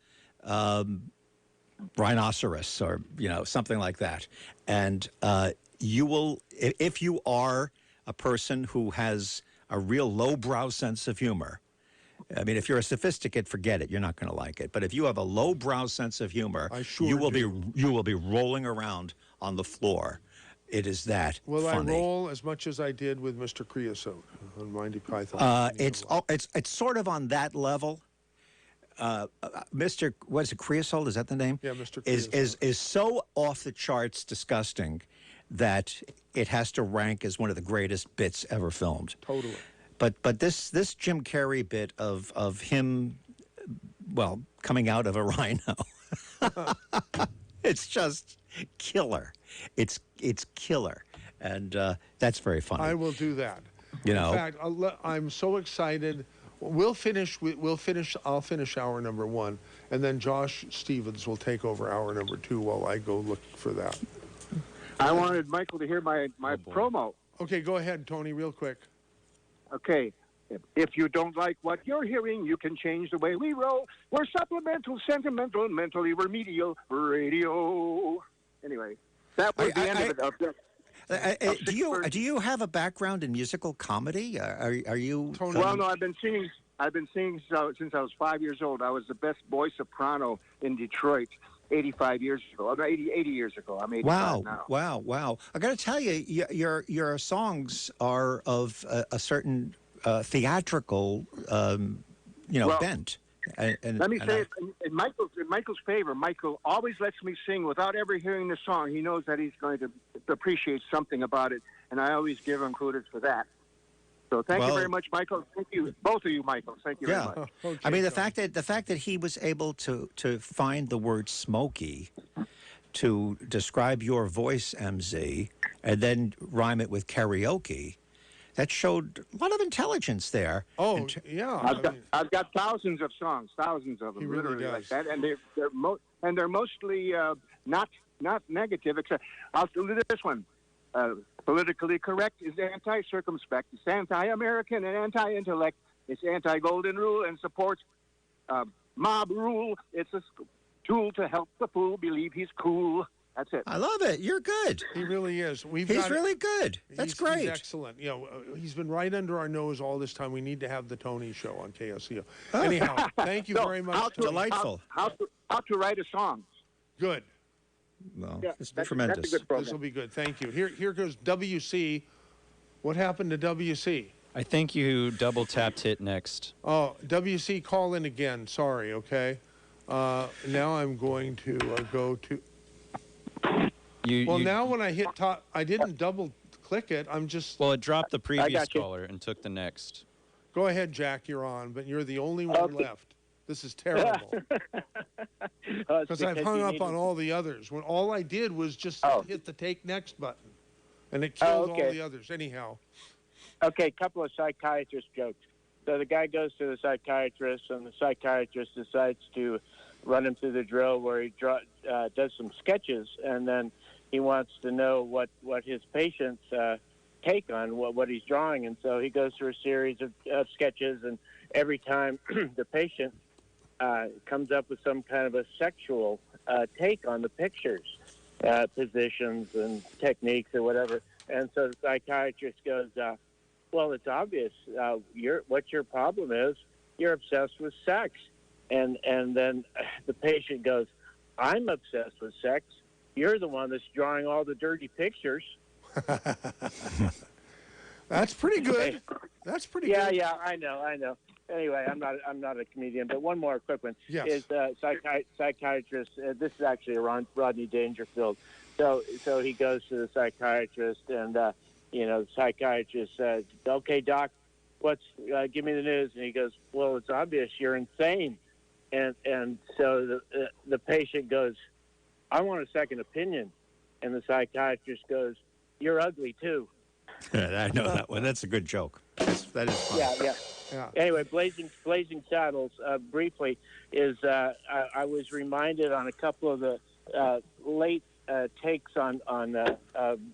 rhinoceros or, you know, something like that. And you will, if you are a person who has a real lowbrow sense of humor, I mean, if you're a sophisticate, forget it. You're not going to like it. But if you have a lowbrow sense of humor, you will be rolling around on the floor. It is that Will funny. I roll as much as I did with Mr. Creosote on Monty Python? It's sort of on that level. Mr. What is it? Creosote? Is that the name? Yeah, Mr. Creosote. Is so off the charts disgusting that it has to rank as one of the greatest bits ever filmed. Totally. But this Jim Carrey bit of him, well, coming out of a rhino, it's just killer. It's killer, and that's very funny. I will do that. You know, in fact, I'm so excited. I'll finish hour number 1, and then Josh Stevens will take over hour number 2 while I go look for that. I wanted Michael to hear my promo. Okay, go ahead, Tony, real quick. Okay. If you don't like what you're hearing, you can change the way we roll. We're supplemental, sentimental, mentally remedial radio. Anyway, that was the end of it. Do you have a background in musical comedy? Are you? Well, no, I've been singing since I was 5 years old. I was the best boy soprano in Detroit 85 years ago. 80 years ago. I'm 85 now. Wow. I got to tell you, your songs are of a certain theatrical, bent. And let me say it in Michael's favor. Michael always lets me sing without ever hearing the song. He knows that he's going to appreciate something about it, and I always give him kudos for that. So thank you very much, Michael. Thank you, both of you, Michael. Thank you very much. Okay, I mean, the fact that he was able to find the word smoky to describe your voice, MZ, and then rhyme it with karaoke. That showed a lot of intelligence there. Oh, yeah. I've got thousands of songs, thousands of them, He really literally does. like that, and they're mostly not negative. Except I'll do this one. Politically correct is anti-circumspect. It's anti-American and anti-intellect. It's anti-golden rule and supports mob rule. It's a tool to help the fool believe he's cool. That's it. I love it. You're good. He really is. He's really good. That's great. He's excellent. You know, he's been right under our nose all this time. We need to have the Tony Show on KSCO. Anyhow, thank you very much. Delightful. How to write a song. Good. Well, Yeah, it's that's tremendous. a good program. This will be good. Thank you. Here goes WC. What happened to WC? I think you double tapped hit next. Oh, WC, call in again. Sorry, okay? Now I'm going to go to... Now when I hit top, I didn't double click it. I'm just... Well, it dropped the previous got you. caller and took the next. Go ahead, Jack, you're on, but you're the only one left. This is terrible. Because I've hung up on all the others. When all I did was just hit the take next button. And it killed all the others. Anyhow. Okay, couple of psychiatrist jokes. So the guy goes to the psychiatrist, and the psychiatrist decides to run him through the drill where he does some sketches, and then he wants to know what his patient's take on what he's drawing. And so he goes through a series of sketches, and every time the patient comes up with some kind of a sexual take on the pictures, positions and techniques or whatever. And so the psychiatrist goes, well, it's obvious. What your problem is, you're obsessed with sex. And then the patient goes, I'm obsessed with sex. You're the one that's drawing all the dirty pictures. That's pretty good. That's pretty good. Yeah, I know. Anyway, I'm not a comedian, but one more quick one. Yes. Is psychiatrist. This is actually a Rodney Dangerfield. So he goes to the psychiatrist, and the psychiatrist says, "Okay, doc, give me the news." And he goes, "Well, it's obvious you're insane." And so the patient goes, "I want a second opinion." And the psychiatrist goes, "You're ugly too." I know that one. That's a good joke. That is fun. Yeah. Anyway, Blazing Saddles, briefly, is I was reminded on a couple of the late takes on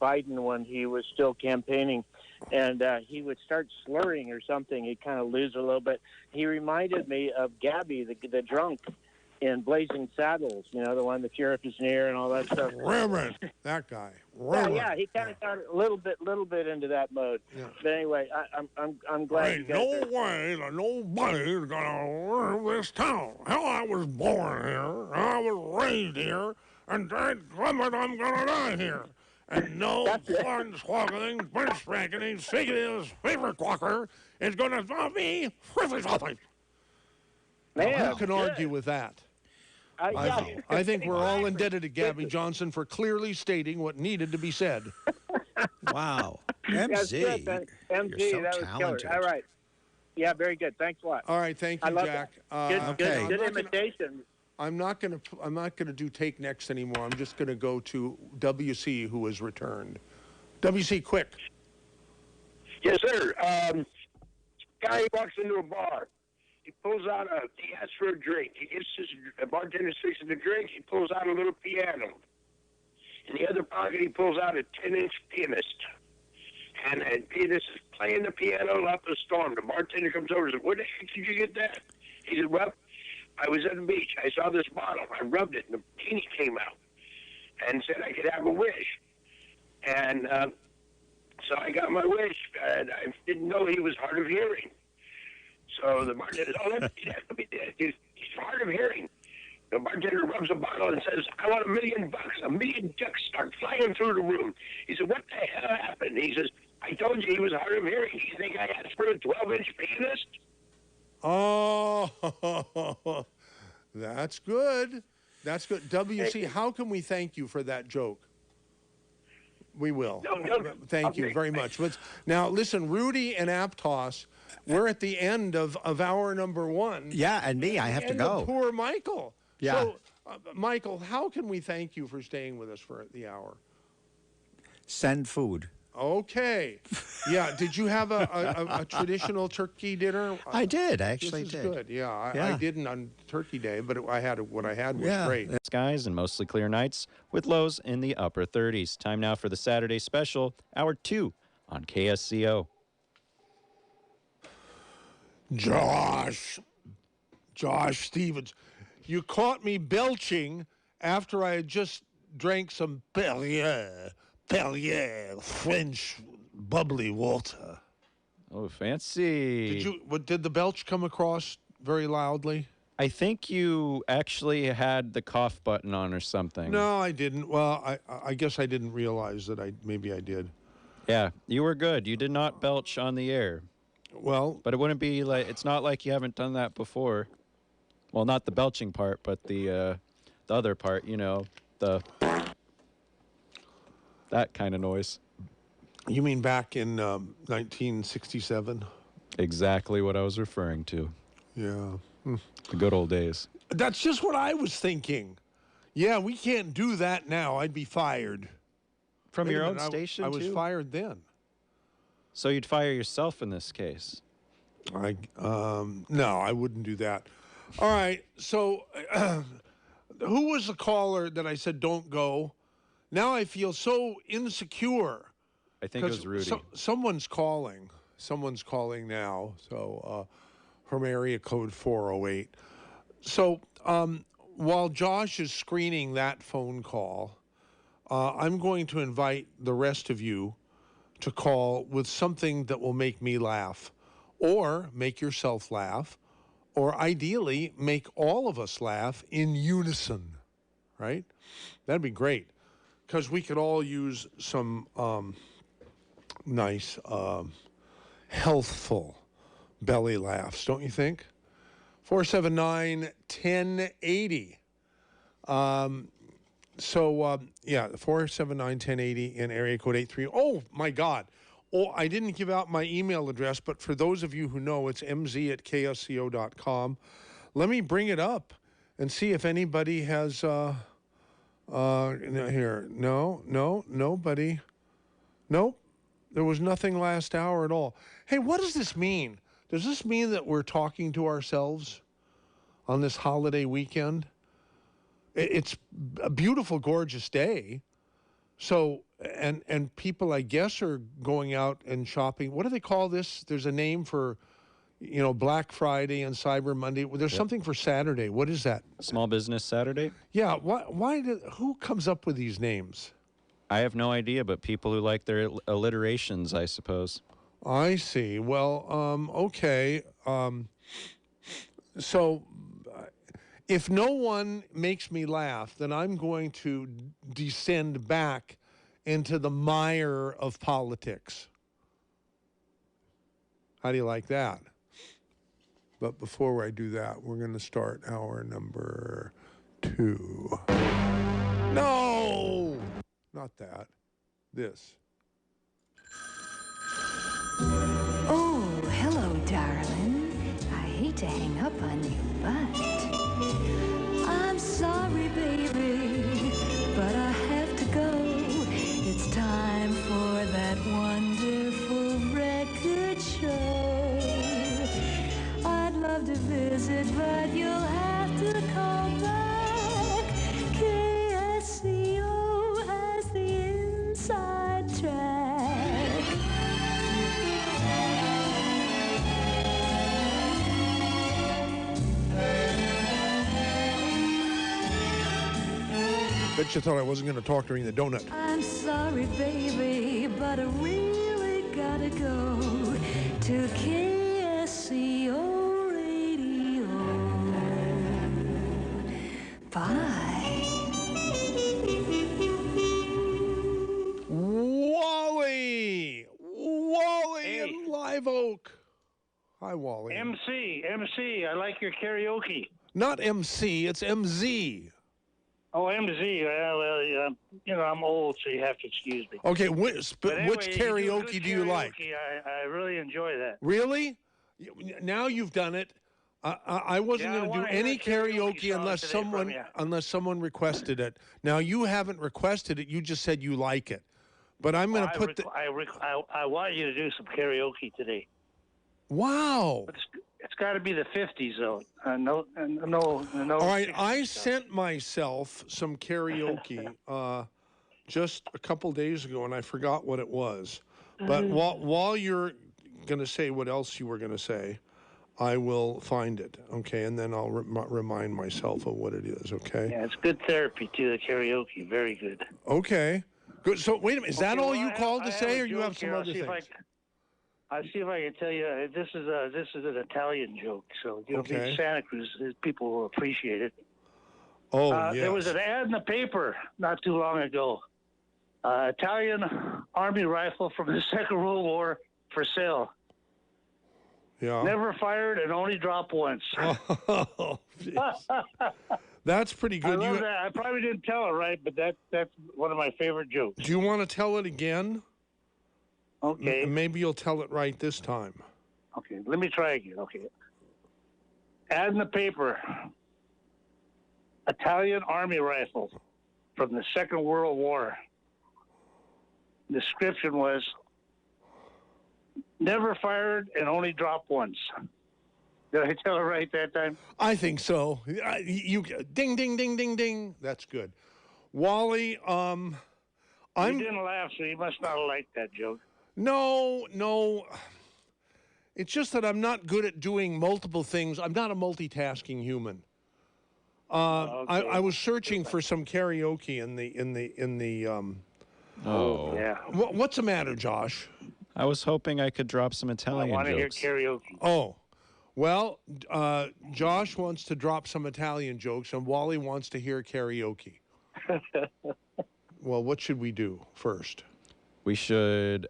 Biden when he was still campaigning, and he would start slurring or something. He'd kind of lose a little bit. He reminded me of Gabby, the drunk, in Blazing Saddles, the one, the sheriff is near and all that stuff. Reverend, that guy. Yeah, he kind of got a little bit into that mode. Yeah. But anyway, I'm glad. Ain't no way that nobody's gonna learn this town. Hell, I was born here, I was raised here, and I'm gonna die here. And no fun-swaggling, bird-spanking, singing favorite quacker is gonna stop me from something. Man, who can argue with that? I think we're all indebted to Gabby Johnson for clearly stating what needed to be said. Wow. MZ, you're so that was talented. killer. All right. Yeah, very good. Thanks a lot. All right, thank you, Jack. Good imitation. I'm not gonna do take next anymore. I'm just gonna go to WC, who has returned. WC, quick. Yes, sir. Guy walks into a bar. He pulls out he asks for a drink. A bartender's fixing the drink. He pulls out a little piano. In the other pocket, he pulls out a 10-inch pianist. And the pianist is playing the piano up a storm. The bartender comes over and says, "Where the heck did you get that?" He said, "Well, I was at the beach. I saw this bottle. I rubbed it, and the genie came out and said I could have a wish." And so I got my wish, and I didn't know he was hard of hearing. So the bartender says, "Oh, he's hard of hearing." The bartender rubs a bottle and says, "I want $1 million. $1 million ducks start flying through the room." He said, "What the hell happened?" He says, "I told you he was hard of hearing. You think I asked for a 12-inch pianist?" Oh, that's good. That's good. WC, how can we thank you for that joke? We will. No. Thank you very much. Now, listen, Rudy and Aptos, we're at the end of hour number one. Yeah, and me, I have to go. Poor Michael. Yeah. So, Michael, how can we thank you for staying with us for the hour? Send food. Okay. Yeah. Did you have a traditional turkey dinner? I did. I actually did. This is good. Yeah. I didn't on Turkey Day, but what I had was great. Skies and mostly clear nights with lows in the upper 30s. Time now for the Saturday special, hour 2 on KSCO. Josh Stevens, you caught me belching after I had just drank some Perrier, French bubbly water. Oh, fancy. Did the belch come across very loudly? I think you actually had the cough button on or something. No, I didn't. Well, I guess I didn't realize that maybe I did. Yeah, you were good. You did not belch on the air. Well, but it wouldn't be like, it's not like you haven't done that before. Well, not the belching part, but the other part, you know, that kind of noise. You mean back in 1967? Exactly what I was referring to. Yeah. The good old days. That's just what I was thinking. Yeah, we can't do that now. I'd be fired. From your own station, I was fired then. So you'd fire yourself in this case? No, I wouldn't do that. All right, so who was the caller that I said don't go? Now I feel so insecure. I think it was Rudy. Someone's calling. Someone's calling now. So from area code 408. So while Josh is screening that phone call, I'm going to invite the rest of you to call with something that will make me laugh, or make yourself laugh, or ideally make all of us laugh in unison, right? That'd be great, because we could all use some nice, healthful belly laughs, don't you think? 479-1080. Yeah, 479-1080 in area code 83. Oh, my God. Oh, I didn't give out my email address, but for those of you who know, it's mz@ksco.com. Let me bring it up and see if anybody has, here. No, nobody. Nope. There was nothing last hour at all. Hey, what does this mean? Does this mean that we're talking to ourselves on this holiday weekend? It's a beautiful, gorgeous day. So, and people, I guess, are going out and shopping. What do they call this? There's a name for, Black Friday and Cyber Monday. There's something for Saturday. What is that? Small Business Saturday? Yeah. Who comes up with these names? I have no idea, but people who like their alliterations, I suppose. I see. Well, okay. So if no one makes me laugh, then I'm going to descend back into the mire of politics. How do you like that? But before I do that, we're going to start hour number 2. No! Not that. This. Oh, hello, darling. I hate to hang up on you, but I'm sorry, baby, but I have to go. It's time for that wonderful record show. I'd love to visit, but you'll have to call back. KSCO has the inside track. Bet you thought I wasn't going to talk during the donut. I'm sorry, baby, but I really gotta go to KSCO Radio. Bye. Wally Hey. in Live Oak. Hi, Wally. MC, I like your karaoke. Not MC, it's MZ. Oh, MZ. Well, I'm old, so you have to excuse me. Okay, But which anyway, karaoke good do you like? karaoke. I really enjoy that. Really? Now you've done it. I wasn't Yeah, I going to do wanna hear any a karaoke karaoke song unless today someone requested it. Now you haven't requested it. You just said you like it. But I'm going to put I want you to do some karaoke today. Wow. But it's got to be the 50s, though. No. All right, 60s I stuff. sent myself some karaoke just a couple days ago, and I forgot what it was. But while you're going to say what else you were going to say, I will find it, okay, and then I'll remind myself of what it is, okay? Yeah, it's good therapy too. The karaoke, very good. Okay, good. So wait a minute, is that all you called to say, or you have some other things? I'll see if I can tell you. This is an Italian joke, so you'll be in Santa Cruz. People will appreciate it. Oh, yes. There was an ad in the paper not too long ago. Italian Army rifle from the Second World War for sale. Yeah. Never fired and only dropped once. Oh, that's pretty good. I love that. I probably didn't tell it right, but that's one of my favorite jokes. Do you want to tell it again? Okay. Maybe you'll tell it right this time. Okay, let me try again. Okay. Ad in the paper. Italian Army rifle from the Second World War. Description was, never fired and only dropped once. Did I tell it right that time? I think so. You ding, ding, ding, ding, ding. That's good. Wally, You didn't laugh, so you must not have liked that joke. No. It's just that I'm not good at doing multiple things. I'm not a multitasking human. Okay. I was searching for some karaoke in the. Oh. Yeah. What's the matter, Josh? I was hoping I could drop some Italian I want to hear jokes. karaoke. Oh, well, Josh wants to drop some Italian jokes, and Wally wants to hear karaoke. Well, what should we do first? We should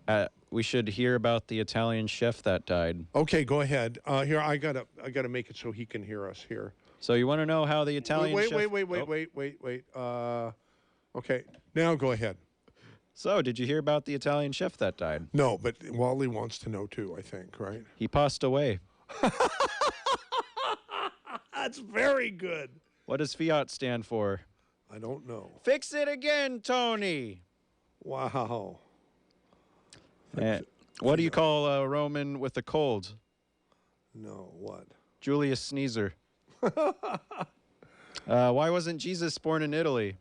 hear about the Italian chef that died. Okay, go ahead. Here, I gotta make it so he can hear us here. So you want to know how the Italian chef... Wait. Okay, now go ahead. So, did you hear about the Italian chef that died? No, but Wally wants to know too, I think, right? He passed away. That's very good. What does Fiat stand for? I don't know. Fix it again, Tony. Wow. What do you call a Roman with a cold? No, what? Julius Sneezer. Why wasn't Jesus born in Italy?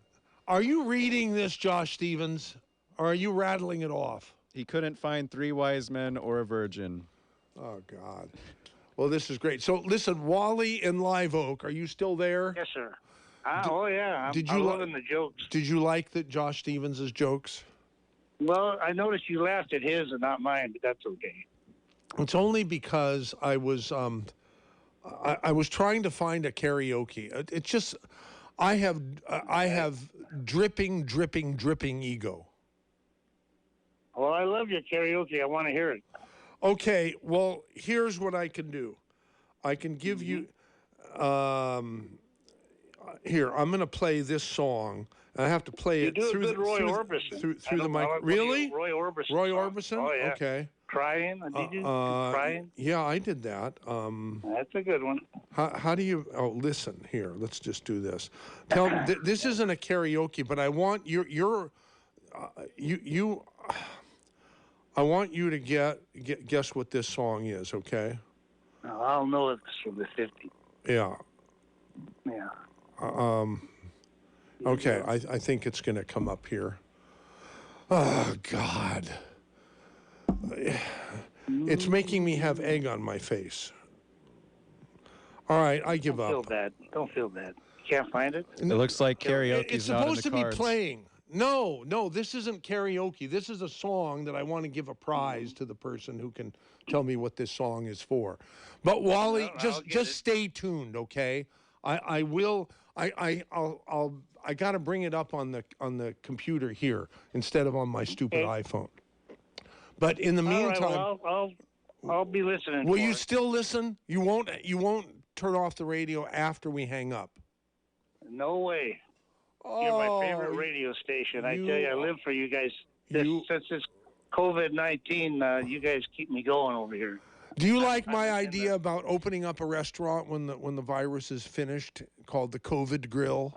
Are you reading this, Josh Stevens, or are you rattling it off? He couldn't find 3 wise men or a virgin. Oh, God. Well, this is great. So, listen, Wally in Live Oak, are you still there? Yes, sir. Yeah. I'm loving the jokes. Did you like Josh Stevens' jokes? Well, I noticed you laughed at his and not mine, but that's okay. It's only because I was trying to find a karaoke. It's just I have dripping ego. Well, I love your karaoke. I want to hear it. Okay, well, here's what I can do. I can give you here, I'm going to play this song. I have to play it through the mic. Really? Roy Orbison. Roy Orbison? Oh, yeah. Okay. Crying? Did you? Crying? Yeah, I did that. That's a good one. How do you? Oh, listen here. Let's just do this. This isn't a karaoke, but I want I want you to guess what this song is. Okay. I'll know it's from the 50s. Yeah. Yeah. Okay, I think it's going to come up here. Oh, God. It's making me have egg on my face. All right, I give up. Don't feel bad. You can't find it? It looks like karaoke's not in the cards. It's supposed to be playing. No, this isn't karaoke. This is a song that I want to give a prize to the person who can tell me what this song is for. But Wally, just stay tuned, okay? I got to bring it up on the computer here instead of on my stupid iPhone. But in the meantime, all right, well, I'll be listening. Will you still listen? You won't turn off the radio after we hang up? No way. You're my favorite radio station. I tell you, I live for you guys. Since this COVID-19, you guys keep me going over here. Do you like my idea about opening up a restaurant when the virus is finished, called the COVID Grill?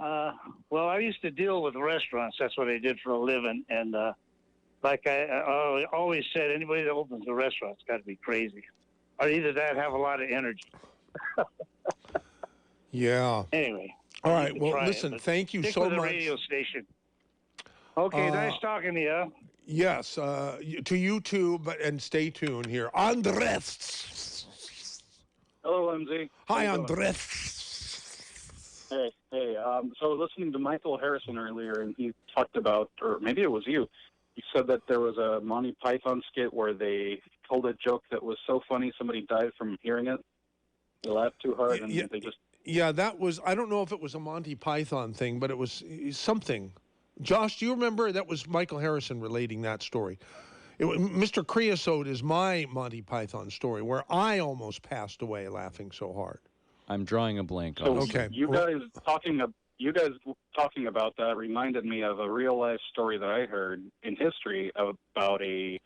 Well, I used to deal with restaurants. That's what I did for a living. And like I always said, anybody that opens a restaurant's got to be crazy. Or either that, have a lot of energy. Yeah. Anyway. All right. Well, listen, thank you so much. Stick with the radio station. Okay, nice talking to you. Yes, to you too, and stay tuned here. Andres. Hello, MZ. Hi, How you doing? Andres. Hey. So listening to Michael Harrison earlier, and he talked about, or maybe it was you, he said that there was a Monty Python skit where they told a joke that was so funny somebody died from hearing it. They laughed too hard, and they just... Yeah, that was, I don't know if it was a Monty Python thing, but it was something. Josh, do you remember? That was Michael Harrison relating that story. Mr. Creosote is my Monty Python story where I almost passed away laughing so hard. I'm drawing a blank. So Okay. You guys talking about that reminded me of a real life story that I heard in history about a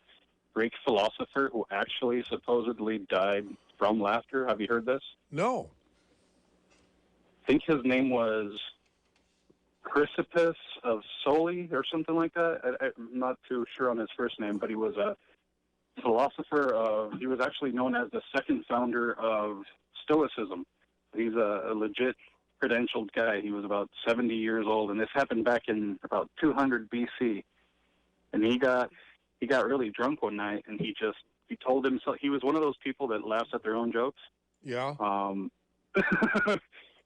Greek philosopher who actually supposedly died from laughter. Have you heard this? No. I think his name was Chrysippus of Soli or something like that. I'm not too sure on his first name, but he was a philosopher. He was actually known as the second founder of Stoicism. He's a legit credentialed guy. He was about 70 years old, and this happened back in about 200 BC. And he got really drunk one night, and he told himself, he was one of those people that laughs at their own jokes. Yeah.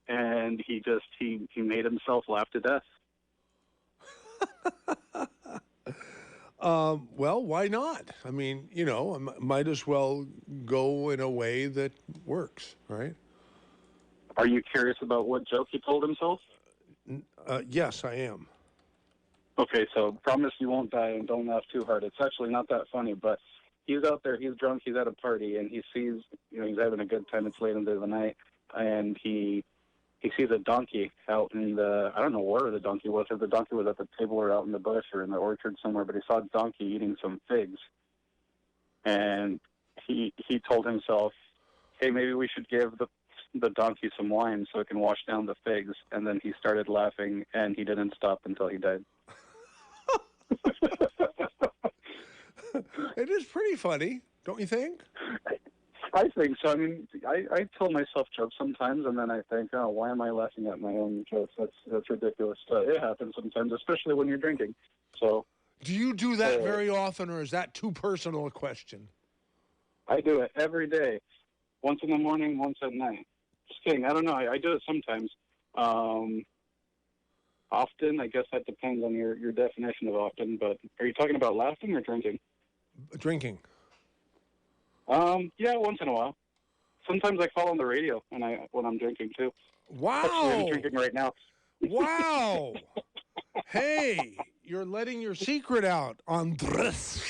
And he made himself laugh to death. Well, why not? I mean, I might as well go in a way that works, right? Are you curious about what joke he told himself? Yes, I am. Okay, so promise you won't die and don't laugh too hard. It's actually not that funny, but he's out there, he's drunk, he's at a party, and he sees, he's having a good time. It's late into the night, and he sees a donkey out in I don't know where the donkey was, if the donkey was at the table or out in the bush or in the orchard somewhere, but he saw a donkey eating some figs. And he told himself, hey, maybe we should give the donkey some wine so it can wash down the figs. And then he started laughing, and he didn't stop until he died. It is pretty funny, don't you think? I think so. I mean, I tell myself jokes sometimes, and then I think, oh, why am I laughing at my own jokes? That's ridiculous. It happens sometimes, especially when you're drinking. So, do you do that very often, or is that too personal a question? I do it every day, once in the morning, once at night. Just kidding. I don't know. I do it sometimes. Often, I guess that depends on your definition of often. But are you talking about laughing or drinking? Drinking. Yeah, once in a while. Sometimes I call on the radio when I'm drinking too. Wow. Actually, I'm drinking right now. Wow. Hey, you're letting your secret out, Andres.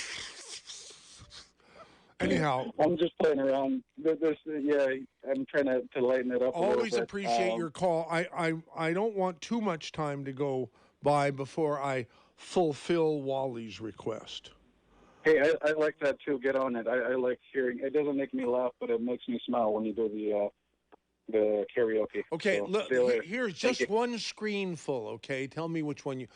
Anyhow. I'm just playing around. I'm trying to lighten it up a little Always bit. appreciate your call. I don't want too much time to go by before I fulfill Wally's request. Hey, I like that too. Get on it. I like hearing. It doesn't make me laugh, but it makes me smile when you do the karaoke. Okay, So, look, here's just one screen full, okay? Tell me which one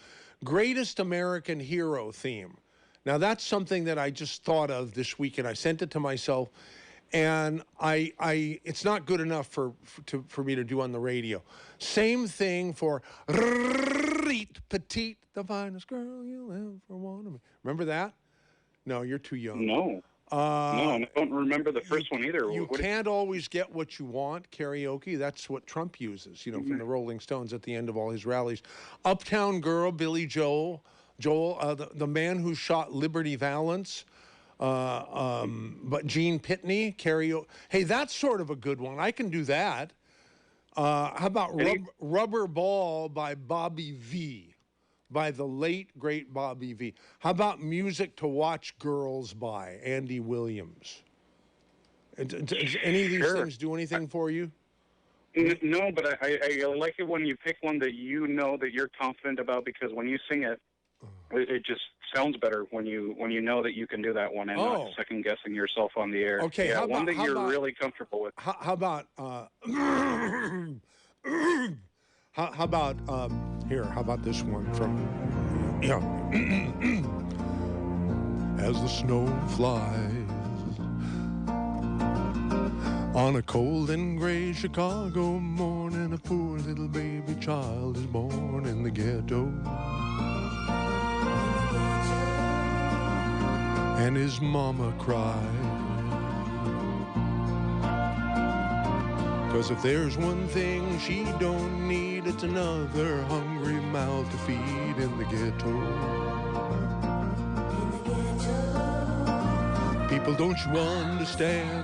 Greatest American Hero theme. Now, that's something that I just thought of this weekend. I sent it to myself, and it's not good enough for me to do on the radio. Same thing for Petite, the finest girl you'll ever want to meet. Remember that? No, you're too young. No. No, I don't remember the first one either. You can't always get what you want, karaoke. That's what Trump uses, from the Rolling Stones at the end of all his rallies. Uptown Girl, Billy Joel, the man who shot Liberty Valance, but Gene Pitney, karaoke. Hey, that's sort of a good one. I can do that. How about Rubber Ball by Bobby V? By the late, great Bobby V. How about Music to Watch Girls by Andy Williams? Does any of these things do anything for you? No, but I like it when you pick one that you know that you're confident about, because when you sing it, it just sounds better when you know that you can do that one and not second guessing yourself on the air. Okay, yeah, one that you're really comfortable with. How about how about how about this one from As the snow flies on a cold and gray Chicago morning, a poor little baby child is born in the ghetto, and his mama cried 'Cause if there's one thing she don't need, it's another hungry mouth to feed in the ghetto. People, don't you understand?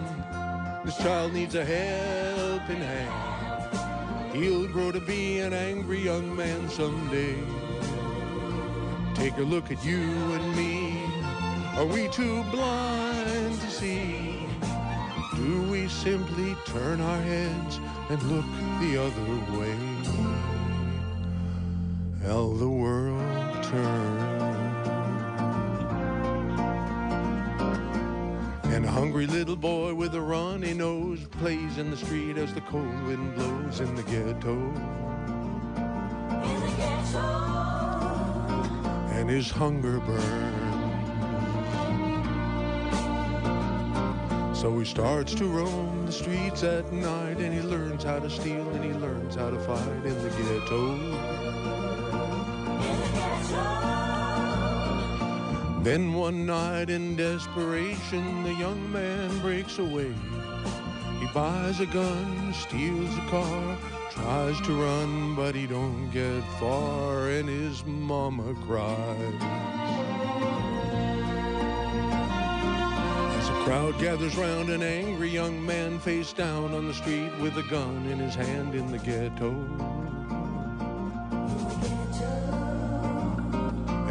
This child needs a helping hand. He'll grow to be an angry young man someday. Take a look at you and me. Are we too blind to see? Do we simply turn our heads and look the other way? How the world turns. And a hungry little boy with a runny nose plays in the street as the cold wind blows in the ghetto. And his hunger burns. So he starts to roam the streets at night, and he learns how to steal, and he learns how to fight in the ghetto. Then one night in desperation, the young man breaks away. He buys a gun, steals a car, tries to run, but he don't get far, and his mama cries. As the crowd gathers round, an angry young man face down on the street with a gun in his hand in the ghetto.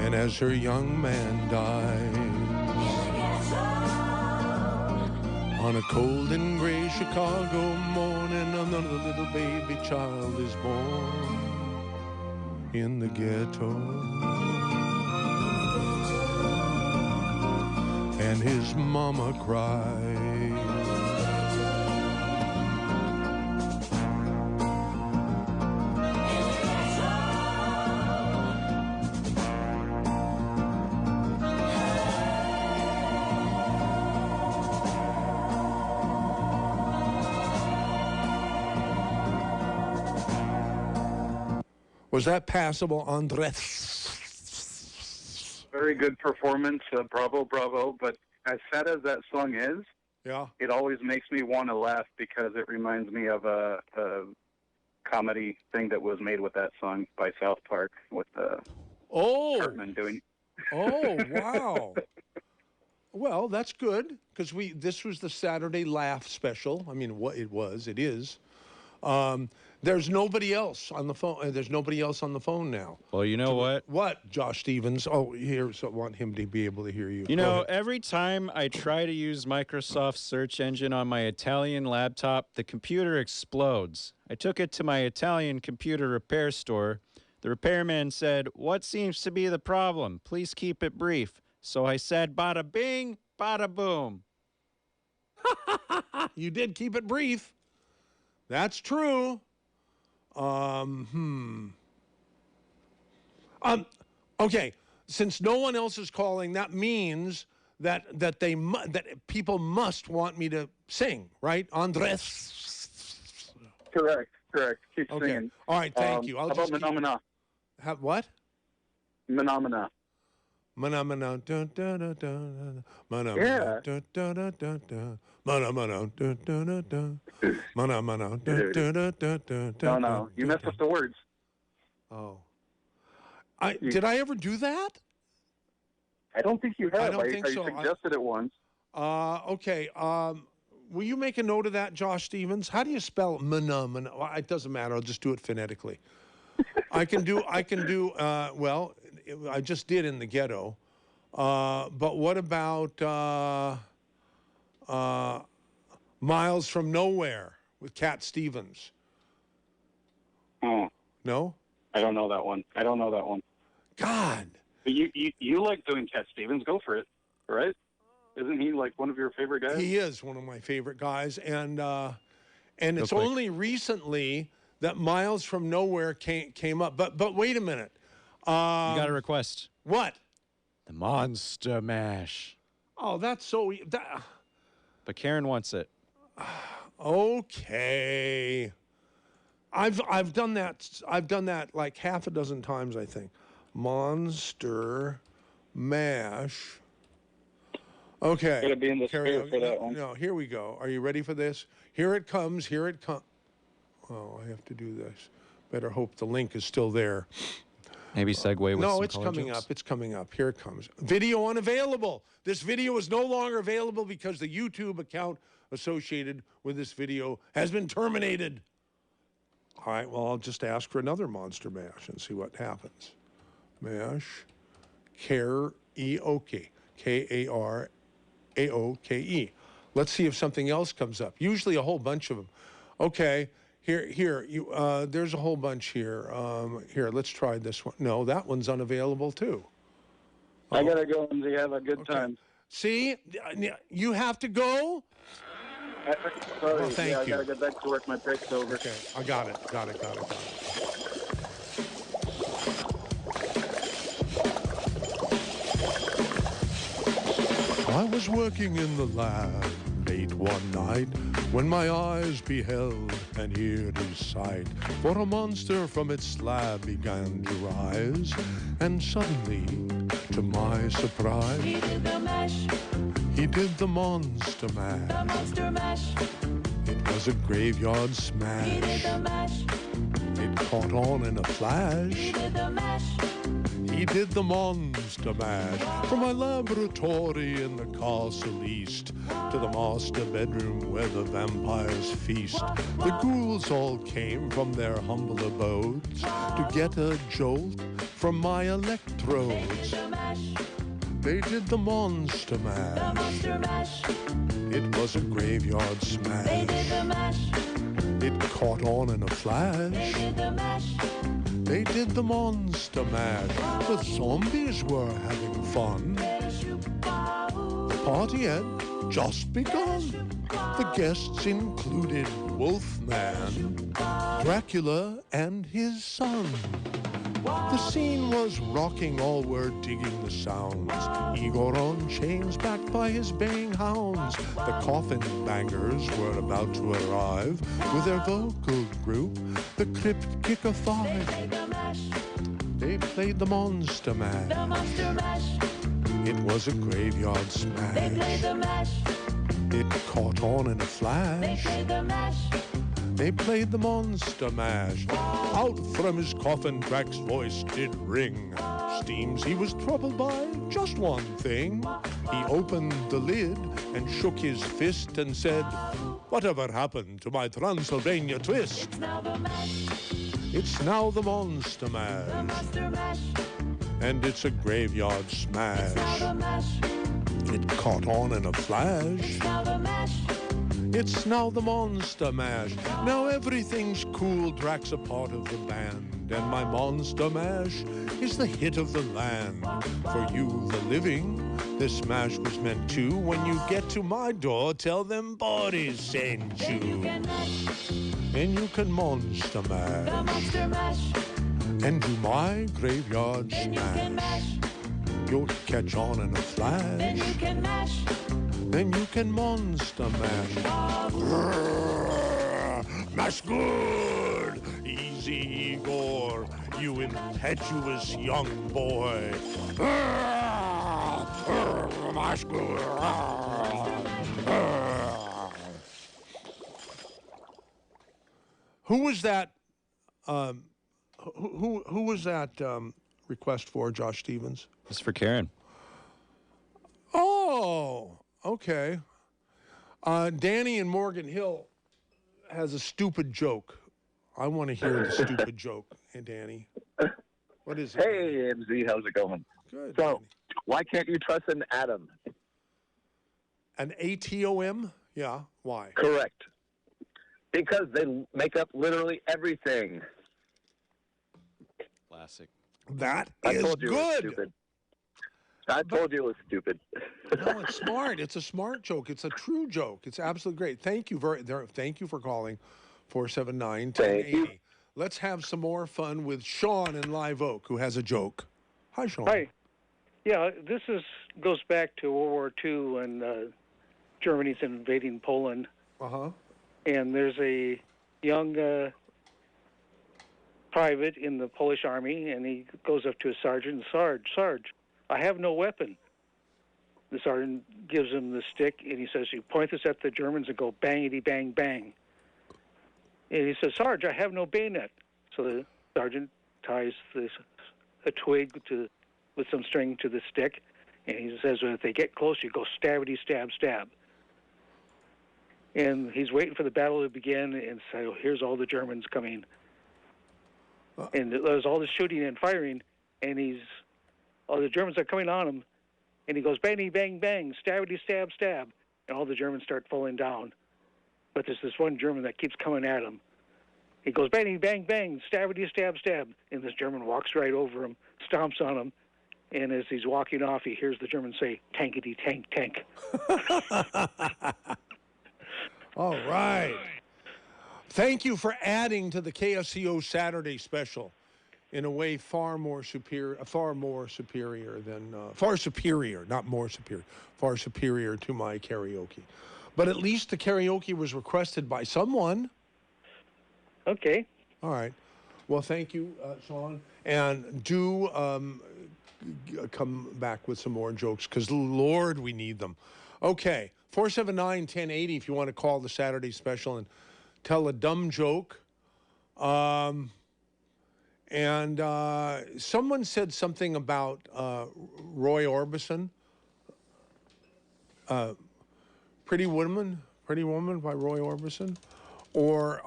And as her young man dies, on a cold and gray Chicago morning, another little baby child is born in the ghetto. And his mama cries. Was that passable, Andres? Very good performance. Bravo, bravo. But as sad as that song is, yeah, it always makes me want to laugh because it reminds me of a comedy thing that was made with that song by South Park with Cartman doing. Oh, wow. Well, that's good because this was the Saturday Laugh special. I mean, it is. There's nobody else on the phone. There's nobody else on the phone now. Well, you know what? What, Josh Stevens? Oh, here, so I want him to be able to hear you. You know, every time I try to use Microsoft search engine on my Italian laptop, the computer explodes. I took it to my Italian computer repair store. The repairman said, "What seems to be the problem? Please keep it brief." So I said, "Bada bing, bada boom." You did keep it brief. That's true. Okay. Since no one else is calling, that means that people must want me to sing, right, Andres? Correct. Keep singing. All right. Thank you. How about Phenomena? Have what? Phenomena. Mana dun dun dun dun. Mana Yeah. dun dun dun dun dun. Mana dun dun dun dun. Mana dun dun dun dun. No, you messed up the words. Oh. Did I ever do that? I don't think you have. I don't think I so. suggested it once. Okay. Will you make a note of that, Josh Stevens? How do you spell mana? Well, it doesn't matter. I'll just do it phonetically. I can do. Well, I just did in the ghetto. But what about Miles from Nowhere with Cat Stevens? Oh. No? I don't know that one. God. But you like doing Cat Stevens? Go for it, right? Isn't he like one of your favorite guys? He is one of my favorite guys, and it's only recently that Miles from Nowhere came up. But wait a minute. You got a request. What? The Monster Mash. Oh, that's so. But Karen wants it. Okay. I've done that. I've done that like half a dozen times, I think. Monster Mash. Okay. Gotta be in the spirit for that one. No, here we go. Are you ready for this? Here it comes. Here it comes. Oh, I have to do this. Better hope the link is still there. Maybe segue with No, some it's color coming jokes? up. It's coming up. Here it comes. Video unavailable. This video is no longer available because the YouTube account associated with this video has been terminated. All right, well, I'll just ask for another Monster Mash and see what happens. Mash, karaoke, K-A-R-A-O-K-E. Let's see if something else comes up. Usually a whole bunch of them. Okay, here, there's a whole bunch here. Here, let's try this one. No, that one's unavailable too. I gotta go and have a good time. See, you have to go? Sorry, Well, thank I you. gotta get back to work. My break's over. Okay, I got it. I was working in the lab late one night when my eyes beheld an eerie sight. For a monster from its slab began to rise, and suddenly, to my surprise, He did the mash, he did the monster mash. the monster mash. It was a graveyard He did smash. the mash, It caught on in a flash. he did the mash. He did the monster mash. From my laboratory in the castle east to the master bedroom where the vampires feast. The ghouls all came from their humble abodes to get a jolt from my electrodes. The mash, They did the monster the mash. monster mash. It was a graveyard They did smash. the mash, It caught on in a they flash. did the mash. They did the monster mash. The zombies were having fun. The party had just begun. The guests included Wolfman, Dracula, and his son. The scene was rocking, all were digging the sounds. Igor on chains, backed by his baying hounds. The coffin bangers were about to arrive with their vocal group, the Crypt Kicker Five. They played the monster mash. The monster mash, It was a graveyard they smash. played the mash, It caught on in a they flash. played the mash. They played the monster mash. Out from his coffin, Drac's voice did ring. Steams he was troubled by just one thing. He opened the lid and shook his fist and said, "Whatever happened to my Transylvania twist?" It's now the mash, It's now the monster the mash, monster mash. and it's a graveyard It's now the smash. mash, It caught on in a flash. now the mash. It's now the monster mash. Now everything's cool. Drac's a part of the band, and my monster mash is the hit of the land. For you, the living, this mash was meant to. When you get to my door, tell them bodies sent Then you you. can mash, And you can monster the mash monster mash. and do my graveyard Then you can smash. mash, You'll catch on in a then flash. you can mash. Then you can monster mash. Mash good! Easy, Igor, you impetuous young boy. Mash good! Who was that? Who was that request for, Josh Stevens? It's for Karen. Oh, okay. Danny in Morgan Hill has a stupid joke. I want to hear the stupid joke. Hey, Danny. What is it? Hey, MZ, how's it going? Good. So, why can't you trust an atom? An ATOM? Yeah. Why? Correct. Because they make up literally everything. Classic. That I is told you it was good. stupid. I told you it was stupid. No, it's smart. It's a smart joke. It's a true joke. It's absolutely great. Thank you thank you for calling 479-1080. Let's have some more fun with Sean in Live Oak, who has a joke. Hi, Sean. Hi. Yeah, this goes back to World War II when Germany's invading Poland. Uh-huh. And there's a young private in the Polish army, and he goes up to a sergeant, Sarge, I have no weapon. The sergeant gives him the stick, and he says, you point this at the Germans and go bangity bang bang. And he says, Sarge, I have no bayonet. So the sergeant ties a twig with some string to the stick, and he says, well, if they get close, you go stabbity, stab, stab. And he's waiting for the battle to begin, and so here's all the Germans coming. And there's all this shooting and firing, and all the Germans are coming on him, and he goes, bang, bang, bang, stabbity, stab, stab. And all the Germans start falling down. But there's this one German that keeps coming at him. He goes, bang, bang, bang, stabbity, stab, stab. And this German walks right over him, stomps on him, and as he's walking off, he hears the German say, tankety, tank, tank. All right. Thank you for adding to the KSCO Saturday special in a way far superior, not more superior, far superior to my karaoke. But at least the karaoke was requested by someone. Okay. All right. Well, thank you, Sean. And do come back with some more jokes, because, Lord, we need them. Okay. 479-1080 if you want to call the Saturday special and tell a dumb joke. And someone said something about Roy Orbison. Pretty Woman by Roy Orbison. Or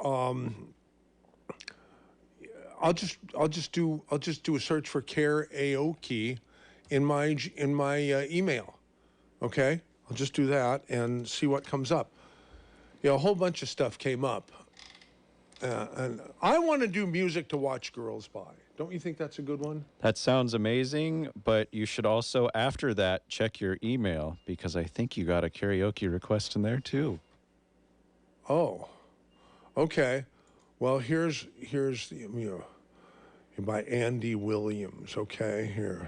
I'll just do a search for karaoke in my email. Okay? I'll just do that and see what comes up. A whole bunch of stuff came up. And I want to do music to watch girls by. Don't you think that's a good one? That sounds amazing, but you should also, after that, check your email, because I think you got a karaoke request in there, too. Oh, okay. Well, here's by Andy Williams. Okay, here.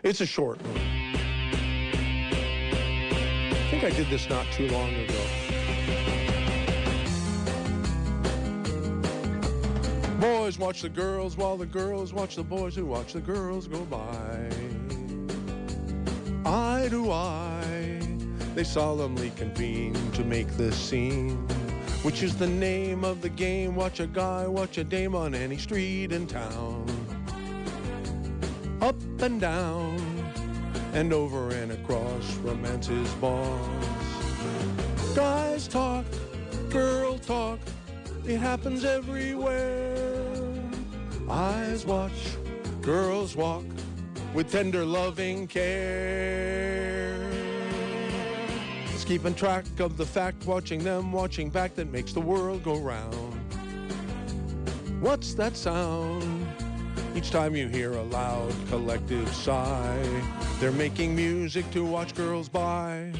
It's a short one. I think I did this not too long ago. Boys watch the girls while the girls watch the boys who watch the girls go by. Eye to eye, they solemnly convene to make this scene, which is the name of the game. Watch a guy, watch a dame on any street in town. Up and down, and over and across, romance is boss. Guys talk, girl talk, it happens everywhere. Eyes watch, girls walk, with tender loving care. It's keeping track of the fact, watching them, watching back, that makes the world go round. What's that sound? Each time you hear a loud collective sigh, they're making music to watch girls by.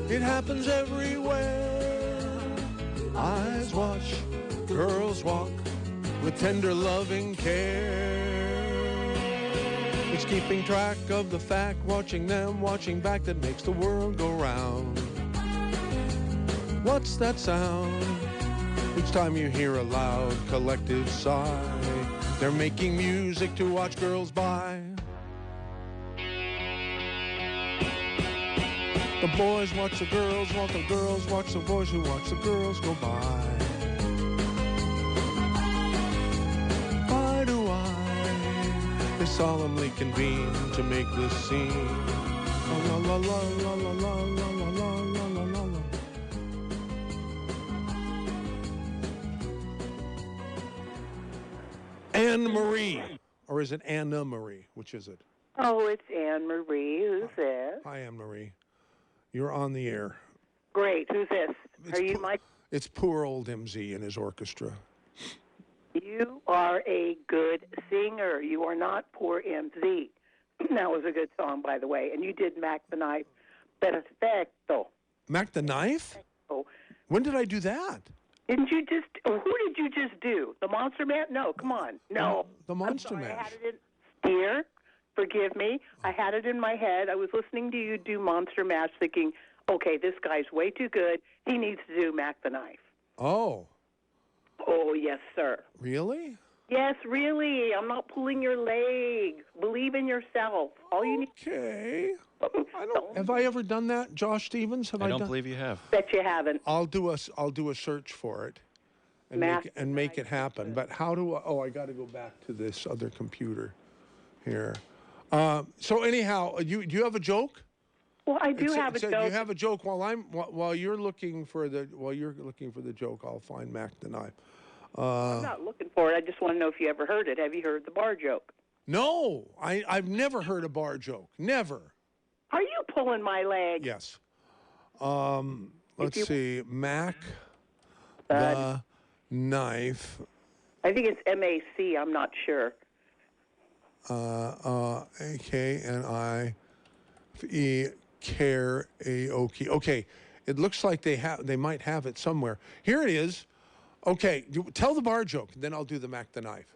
It happens everywhere. Eyes watch, girls walk, with tender loving care. It's keeping track of the fact, watching them, watching back, that makes the world go round. What's that sound? Each time you hear a loud collective sigh, they're making music to watch girls by. The boys watch the girls, while the girls watch the boys who watch the girls go by. Eye to eye, they solemnly convene to make this scene. La la la la la la la la la la la la. Anne Marie, or is it Anna Marie? Which is it? Oh, it's Anne Marie. Who's this? Hi, Anne Marie. You're on the air. Great. Who's this? Are you Mike? It's poor old MZ and his orchestra. You are a good singer. You are not poor MZ. That was a good song, by the way. And you did Mac the Knife Perfecto. Mac the knife? Oh. When did I do that? Didn't you just? Who did you just do? The Monster Mash? No, come on. No. The Monster I'm sorry, Mash. I had it in, dear, forgive me. I had it in my head. I was listening to you do Monster Mash thinking, okay, this guy's way too good. He needs to do Mac the Knife. Oh. Oh, yes, sir. Really? Yes, really. I'm not pulling your leg. Believe in yourself. All you need. Okay. Have I ever done that, Josh Stevens? Have I don't done? believe you have. Bet you haven't. I'll do a search for it, and make it happen. But how do I? Oh, I got to go back to this other computer here. So anyhow, do you have a joke? Well, I do have a joke. You have a joke while you're looking for the joke. I'll find Mac the Knife. I'm not looking for it. I just want to know if you ever heard it. Have you heard the bar joke? No, I've never heard a bar joke. Never. Are you pulling my leg? Yes. Let's see. Mac the Knife. I think it's M-A-C. I'm not sure. A-K-N-I-F-E-K-A-O-K. Okay. It looks like they might have it somewhere. Here it is. Okay. Tell the bar joke, then I'll do the Mac the Knife.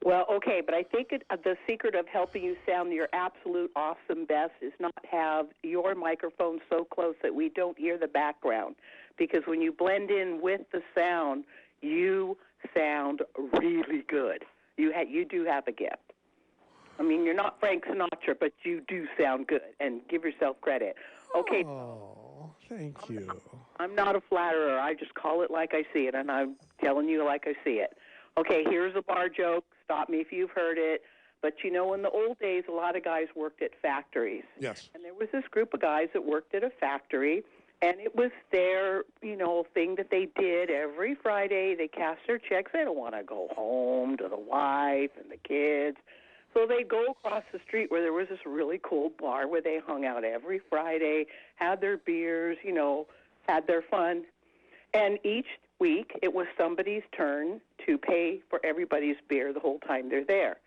Well, okay, but I think the secret of helping you sound your absolute awesome best is not have your microphone so close that we don't hear the background. Because when you blend in with the sound, you sound really good. You do have a gift. I mean, you're not Frank Sinatra, but you do sound good, and give yourself credit. Okay. Oh, thank you. I'm not a flatterer. I just call it like I see it, and I'm telling you like I see it. Okay, here's a bar joke. Stop me if you've heard it. But, you know, in the old days, a lot of guys worked at factories. Yes. And there was this group of guys that worked at a factory, and it was their, thing that they did every Friday. They cashed their checks. They don't want to go home to the wife and the kids. So they go across the street where there was this really cool bar where they hung out every Friday, had their beers, had their fun. And each week it was somebody's turn to pay for everybody's beer the whole time they're there.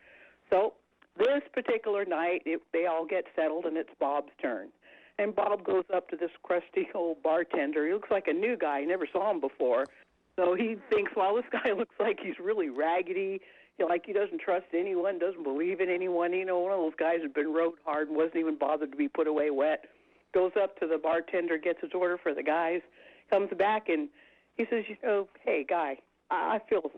So this particular night, they all get settled, and it's Bob's turn. And Bob goes up to this crusty old bartender. He looks like a new guy. He never saw him before. So he thinks, well, this guy looks like he's really raggedy. Like he doesn't trust anyone, doesn't believe in anyone. One of those guys had been rode hard and wasn't even bothered to be put away wet. Goes up to the bartender, gets his order for the guys, comes back, and he says, hey, guy, I feel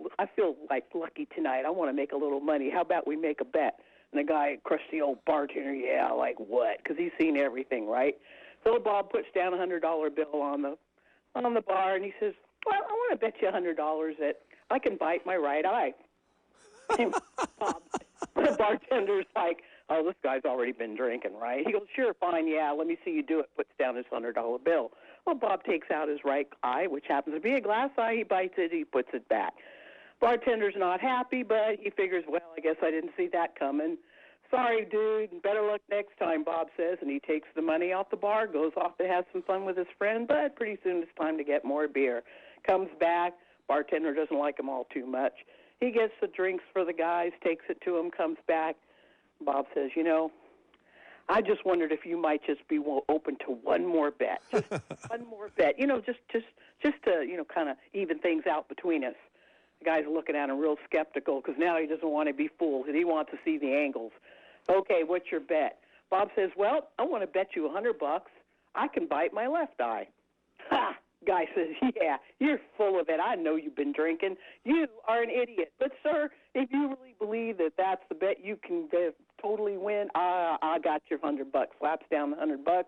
like lucky tonight. I want to make a little money. How about we make a bet? And the guy, crusty old bartender, yeah, like what? Because he's seen everything, right? So Bob puts down a $100 bill on the bar, and he says, well, I want to bet you $100 that I can bite my right eye. And Bob, the bartender's like, oh, this guy's already been drinking, right? He goes, sure, fine, yeah, let me see you do it. Puts down his $100 bill. Well, Bob takes out his right eye, which happens to be a glass eye. He bites it, he puts it back. Bartender's not happy, but he figures, well, I guess I didn't see that coming. Sorry, dude, better luck next time, Bob says, and he takes the money off the bar, goes off to have some fun with his friend, but pretty soon it's time to get more beer. Comes back, bartender doesn't like him all too much. He gets the drinks for the guys, takes it to him, comes back. Bob says, I just wondered if you might just be open to one more bet. Just one more bet. Just to, kind of even things out between us. The guy's looking at him real skeptical because now he doesn't want to be fooled and he wants to see the angles. Okay, what's your bet? Bob says, well, I want to bet you $100 I can bite my left eye. Ha! Guy says, yeah, you're full of it. I know you've been drinking. You are an idiot. But, sir, if you really believe that that's the bet you can totally win, I got your $100. Slaps down the $100.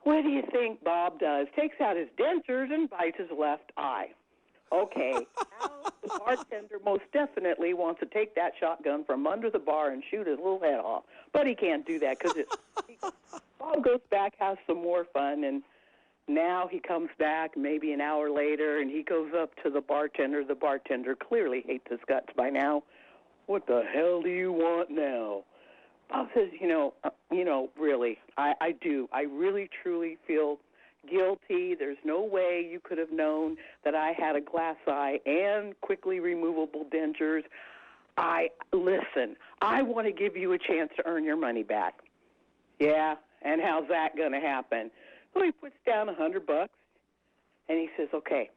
What do you think Bob does? Takes out his dentures and bites his left eye. Okay, now the bartender most definitely wants to take that shotgun from under the bar and shoot his little head off. But he can't do that because Bob goes back, has some more fun, and now he comes back maybe an hour later, and he goes up to the bartender. The bartender clearly hates his guts by now. What the hell do you want now? Bob says, really, I do. I really, truly feel guilty. There's no way you could have known that I had a glass eye and quickly removable dentures. Listen, I want to give you a chance to earn your money back. Yeah, And how's that going to happen? So he puts down $100, and he says, okay,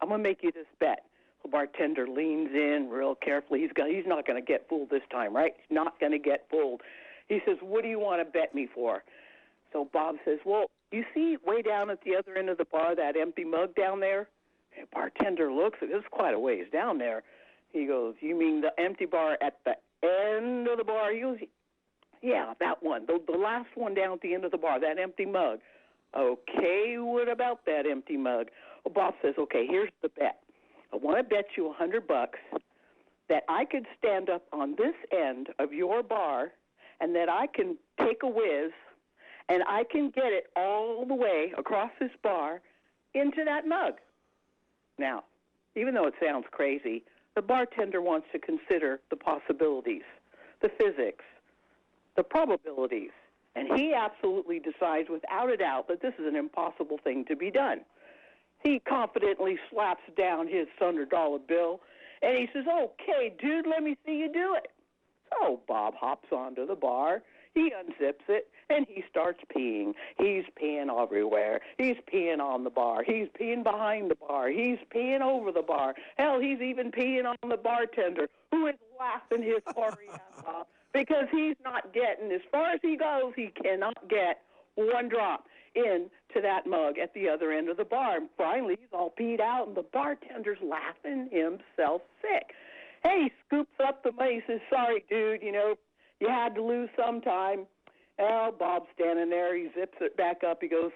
I'm going to make you this bet. The bartender leans in real carefully. He's not going to get fooled this time, right? He's not going to get fooled. He says, what do you want to bet me for? So Bob says, well, you see way down at the other end of the bar, that empty mug down there? And the bartender looks, it's quite a ways down there. He goes, you mean the empty bar at the end of the bar? He goes, yeah, that one, the last one down at the end of the bar, that empty mug. Okay, what about that empty mug? Well, Bob says, okay, here's the bet. I want to bet you $100 that I could stand up on this end of your bar and that I can take a whiz and I can get it all the way across this bar into that mug. Now, even though it sounds crazy, the bartender wants to consider the possibilities, the physics, the probabilities, and he absolutely decides without a doubt that this is an impossible thing to be done. He confidently slaps down his $100 bill, and he says, okay, dude, let me see you do it. So Bob hops onto the bar, he unzips it, and he starts peeing. He's peeing everywhere. He's peeing on the bar. He's peeing behind the bar. He's peeing over the bar. Hell, he's even peeing on the bartender, who is laughing his hoary ass off because he's not getting, as far as he goes, he cannot get one drop into that mug at the other end of the bar. And finally, he's all peed out, and the bartender's laughing himself sick. Hey, he scoops up the money. He says, sorry, dude, you had to lose sometime. Well, Bob's standing there. He zips it back up. He goes,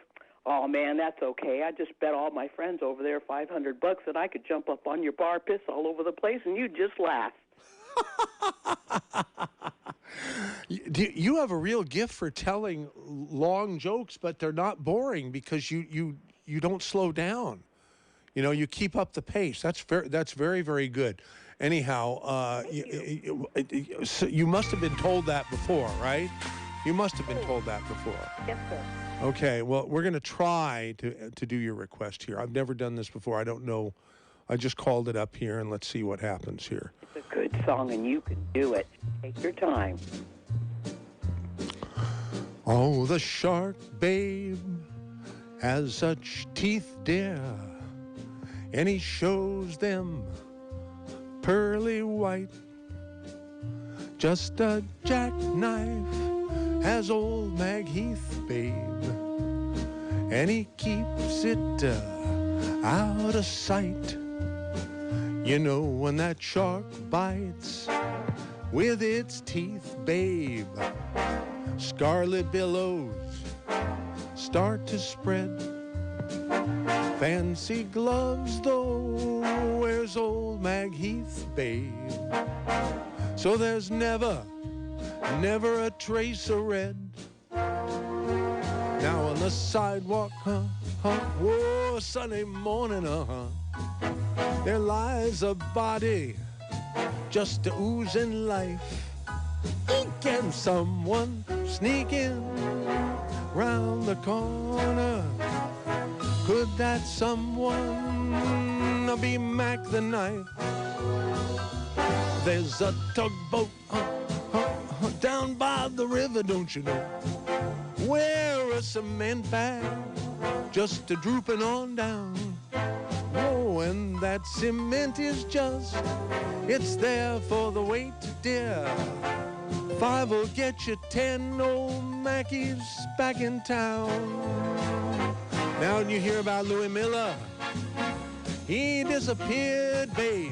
oh, man, that's okay. I just bet all my friends over there $500 that I could jump up on your bar, piss all over the place, and you'd just laugh. You have a real gift for telling long jokes, but they're not boring because you don't slow down. You keep up the pace. That's very, very good. Anyhow, you must have been told that before, right? You must have been told that before. Yes, sir. Okay, well, we're going to try to do your request here. I've never done this before. I don't know. I just called it up here, and let's see what happens here. It's a good song, and you can do it. Take your time. Oh, the shark, babe, has such teeth, dear, and he shows them pearly white. Just a jackknife has old Mag Heath, babe, and he keeps it out of sight. When that shark bites with its teeth, babe, scarlet billows start to spread. Fancy gloves, though, wears old Mag Heath, babe, so there's never a trace of red. Now on the sidewalk, whoa, Sunday morning, there lies a body just oozing life. Can someone sneak in round the corner? Could that someone be Mac the Knife? There's a tugboat down by the river, don't you know, where a cement bag just a-drooping on down. Oh, and that cement is it's there for the weight, dear. 5 will get you 10 old Mackies back in town. Now you hear about Louis Miller. He disappeared, babe,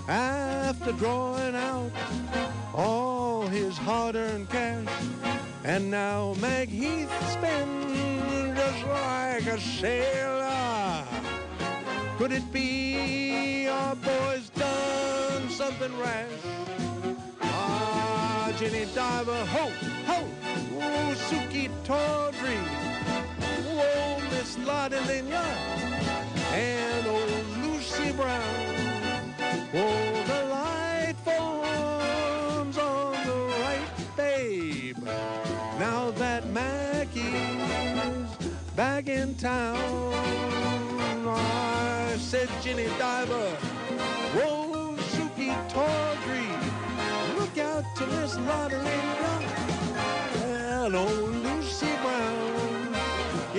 after drawing out all his hard-earned cash. And now Mag Heath spins just like a sailor. Could it be our boy's done something rash? Ah, Jenny Diver, ho, ho, oh, Suki Tawdry, oh, Miss Lottie Lenya, and old Lucy Brown. Oh, the light forms on the right, babe. Now that Mackie's back in town, I said, Jenny Diver, whoa, Suki Tawdry, look out to Miss Lottie Lenya, and old Lucy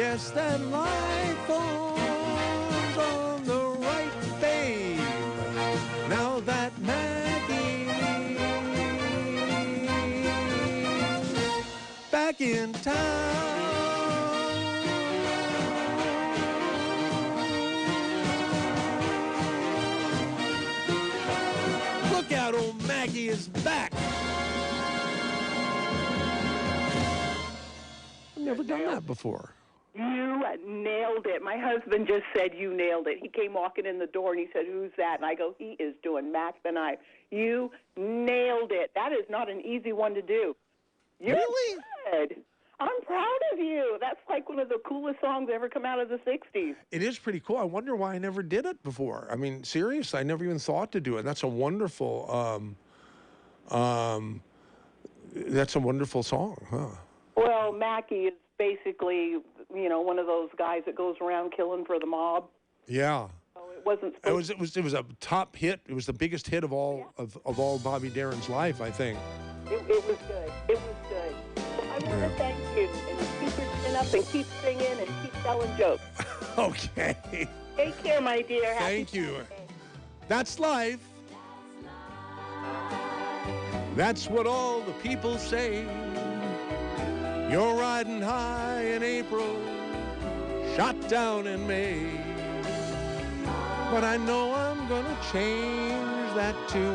guess that life falls on the right babe. Now that Maggie's back in town. Look out, old Maggie is back. I've never done that before. You nailed it. My husband just said you nailed it. He came walking in the door and he said, "Who's that?" And I go, "He is doing Mac the Knife." You nailed it. That is not an easy one to do. You're really good. I'm proud of you. That's like one of the coolest songs ever come out of the 60s. It is pretty cool. I wonder why I never did it before. I mean, seriously, I never even thought to do it. That's a wonderful, song, huh? Well, Mackie is basically, one of those guys that goes around killing for the mob. Yeah. So it wasn't supposed It was a top hit. It was the biggest hit of all of all Bobby Darin's life, I think. It was good. It was good. So I want to thank you, and keep your chin up and keep singing and keep telling jokes. Okay. Take care, my dear. Thank you. That's life. That's what all the people say. You're riding high in April, shot down in May. But I know I'm gonna change that tune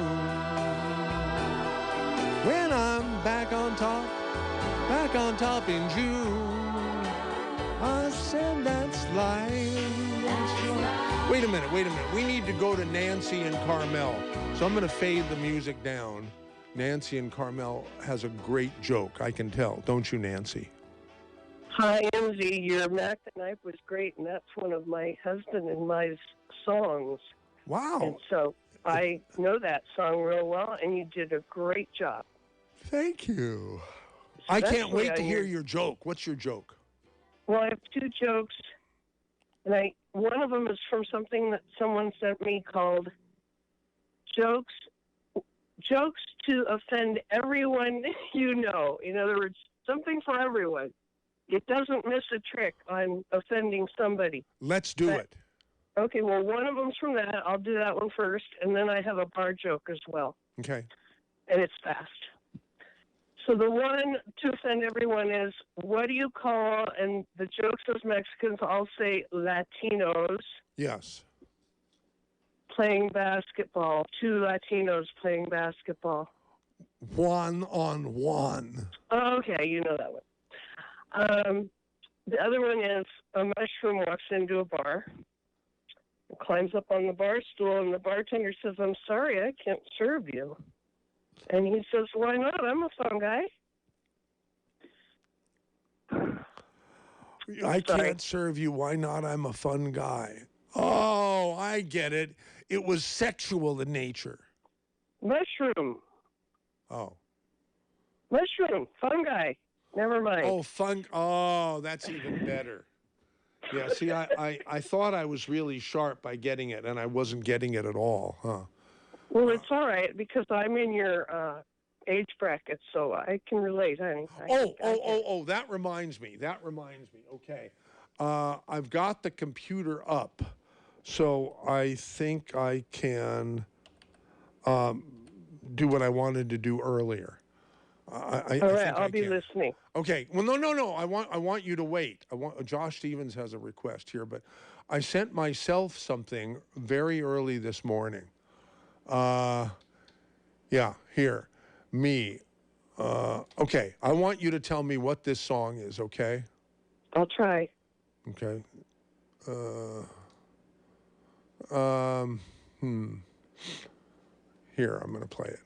when I'm back on top in June. I said that's life. Wait a minute. We need to go to Nancy and Carmel. So I'm gonna fade the music down. Nancy and Carmel has a great joke, I can tell. Don't you, Nancy? Hi, Enzy. Your Mac the Knife was great, and that's one of my husband and my songs. Wow. And so I know that song real well, and you did a great job. Thank you. I can't wait to hear your joke. What's your joke? Well, I have two jokes, and one of them is from something that someone sent me called Jokes to offend everyone you know. In other words, something for everyone. It doesn't miss a trick on offending somebody. Let's do it. Okay, well, one of them's from that. I'll do that one first, and then I have a bar joke as well. Okay. And it's fast. So the one to offend everyone is, what do you call, and the jokes as Mexicans all say Latinos. Yes. Playing basketball. Two Latinos playing basketball. One-on-one. Okay, you know that one. The other one is a mushroom walks into a bar, climbs up on the bar stool, and the bartender says, "I'm sorry, I can't serve you." And he says, "Why not? I'm a fun guy." I can't serve you. Why not? I'm a fun guy. Oh, I get it. It was sexual in nature. Mushroom. Oh. Mushroom. Fun guy. Never mind. Oh, fun. Oh, that's even better. Yeah, see, I thought I was really sharp by getting it, and I wasn't getting it at all, huh? Well, it's all right, because I'm in your age bracket, so I can relate, honey. That reminds me. Okay. I've got the computer up, so I think I can do what I wanted to do earlier. All right, I'll be listening. Okay. Well, no. I want you to wait. Josh Stevens has a request here, but I sent myself something very early this morning. Yeah, here. Me. Okay. I want you to tell me what this song is, okay? I'll try. Okay. Here, I'm going to play it.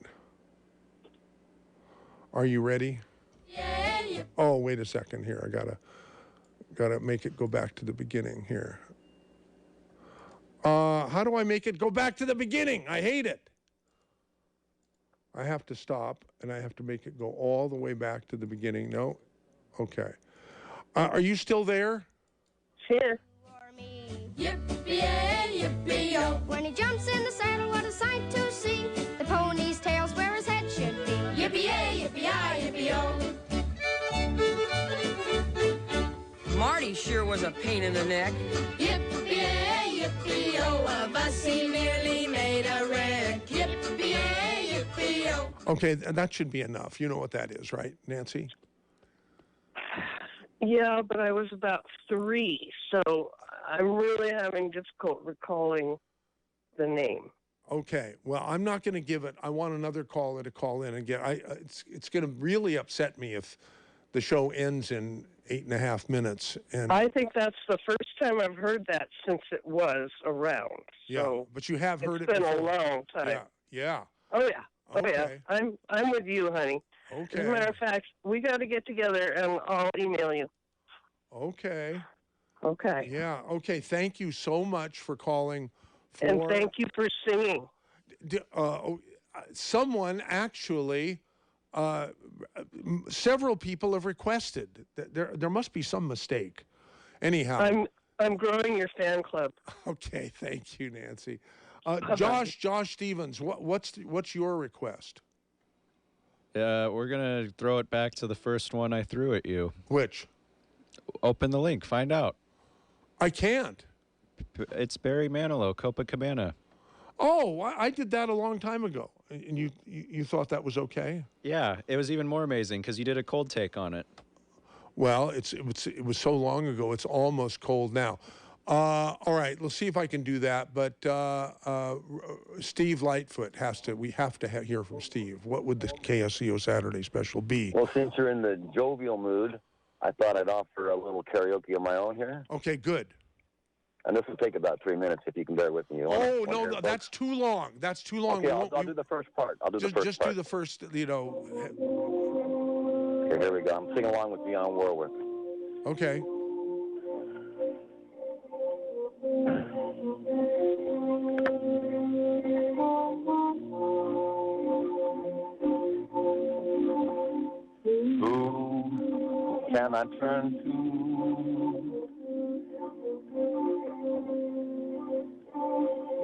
Are you ready? Yeah. Oh, wait a second here. I gotta make it go back to the beginning here. How do I make it go back to the beginning? I hate it. I have to stop, and I have to make it go all the way back to the beginning. No? Okay. Are you still there? Here. Yippee-yay, yippee-yo. When he jumps in the saddle, what a sight to see. The pony's tail's where his head should be. Yippee-yay, yippee-yi, yippee-yo. Marty sure was a pain in the neck. Yippee-yay, yippee-yo, a bus he nearly made a wreck. Yippee-yay, yippee-yo. Okay, that should be enough. You know what that is, right, Nancy? Yeah, but I was about 3, so I'm really having difficult recalling the name. Okay, well, I'm not going to give it. I want another caller to call in and get. It's going to really upset me if the show ends in 8.5 minutes. And I think that's the first time I've heard that since it was around. yeah, So but you have heard it it's been before. a long time. Yeah, yeah. Oh yeah. Oh Okay. yeah. I'm with you, honey. Okay. As a matter of fact, we got to get together and I'll email you. Okay. Okay. Yeah. Okay. Thank you so much for calling. And thank you for singing. Someone actually, several people have requested that there must be some mistake. Anyhow, I'm growing your fan club. Okay, thank you, Nancy. Josh Stevens, what's your request? We're gonna throw it back to the first one I threw at you. Which? Open the link. Find out. I can't. It's Barry Manilow, Copacabana. Oh, I did that a long time ago, and you thought that was okay? Yeah, it was even more amazing because you did a cold take on it. Well, it was so long ago, it's almost cold now. All right, let's see if I can do that. But Steve Lightfoot we have to hear from Steve. What would the KSCO Saturday special be? Well, since you're in the jovial mood, I thought I'd offer a little karaoke of my own here. Okay, good. And this will take about 3 minutes if you can bear with me. No, that's too long. That's too long. Okay, I'll do the first part. Just do the first, Okay, here we go. I'm singing along with Dionne Warwick. Okay. Who can I turn to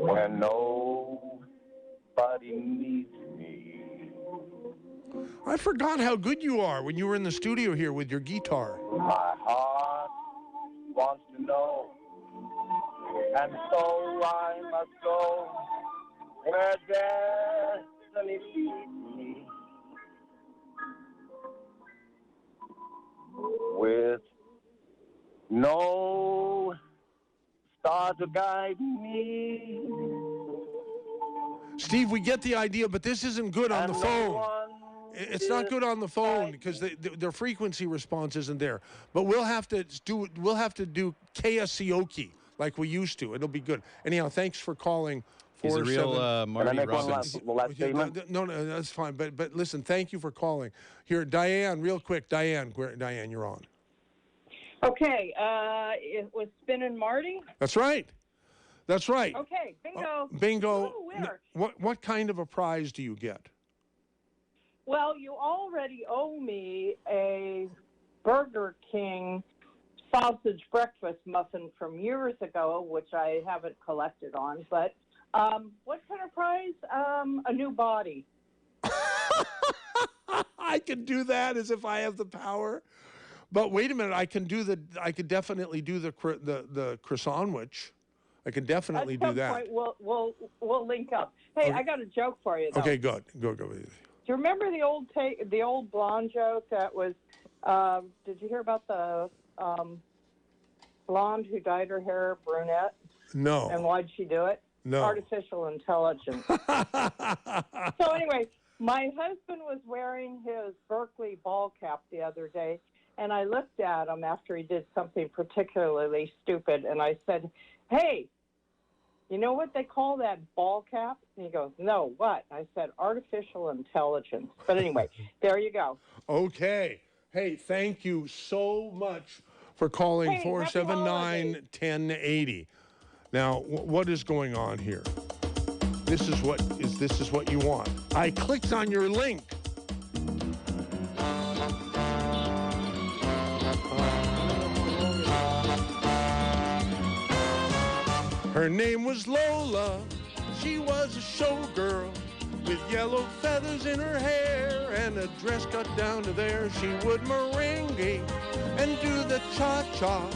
when nobody needs me? I forgot how good you are when you were in the studio here with your guitar. My heart wants to know, and so I must go where destiny leads me. With no star to guide me. Steve, we get the idea, but this isn't good on the phone. It's not good on the phone because their frequency response isn't there. But we'll have to do KSCO like we used to. It'll be good. Anyhow, thanks for calling. He's a real Marty Robbins. No, that's fine. But listen, thank you for calling. Here, Diane, real quick. Diane, you're on. Okay, it was Spinning Marty. That's right. That's right. Okay, bingo. Bingo. Ooh, winner. What kind of a prize do you get? Well, you already owe me a Burger King sausage breakfast muffin from years ago, which I haven't collected on. But what kind of prize? A new body. I can do that as if I have the power. But wait a minute, I could definitely do the croissant-wich. I can definitely do that. At some point, we'll link up. Hey, I got a joke for you, though. Okay, good. Go. Do you remember the old blonde joke that was? Did you hear about the blonde who dyed her hair brunette? No. And why'd she do it? No. Artificial intelligence. So anyway, my husband was wearing his Berkeley ball cap the other day, and I looked at him after he did something particularly stupid, and I said, "Hey, you know what they call that ball cap?" And he goes, "No, what?" I said, "Artificial intelligence." But anyway, there you go. Okay. Hey, thank you so much for calling 479-1080. Now, what is going on here? This is what you want. I clicked on your link. Her name was Lola. She was a showgirl with yellow feathers in her hair and a dress cut down to there. She would merengue and do the cha-cha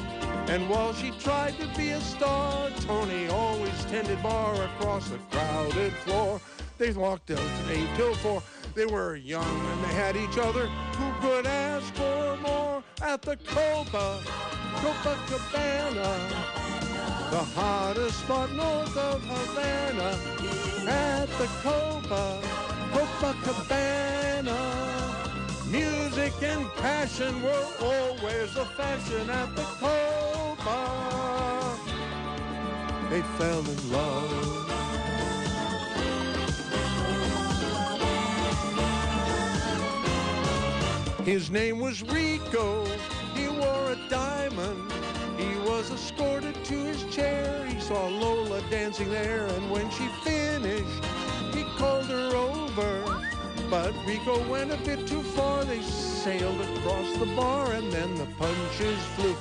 And while she tried to be a star, Tony always tended bar across a crowded floor. They walked out at 8 till 4. They were young and they had each other. Who could ask for more? At the Copacabana, the hottest spot north of Havana. At the Copacabana, music and passion were always the fashion. At the Copa, they fell in love. His name was Rico, he wore a diamond. He was escorted to his chair. He saw Lola dancing there, and when she finished, he called her over. But Rico went a bit too far. They sailed across the bar, and then the punches flew,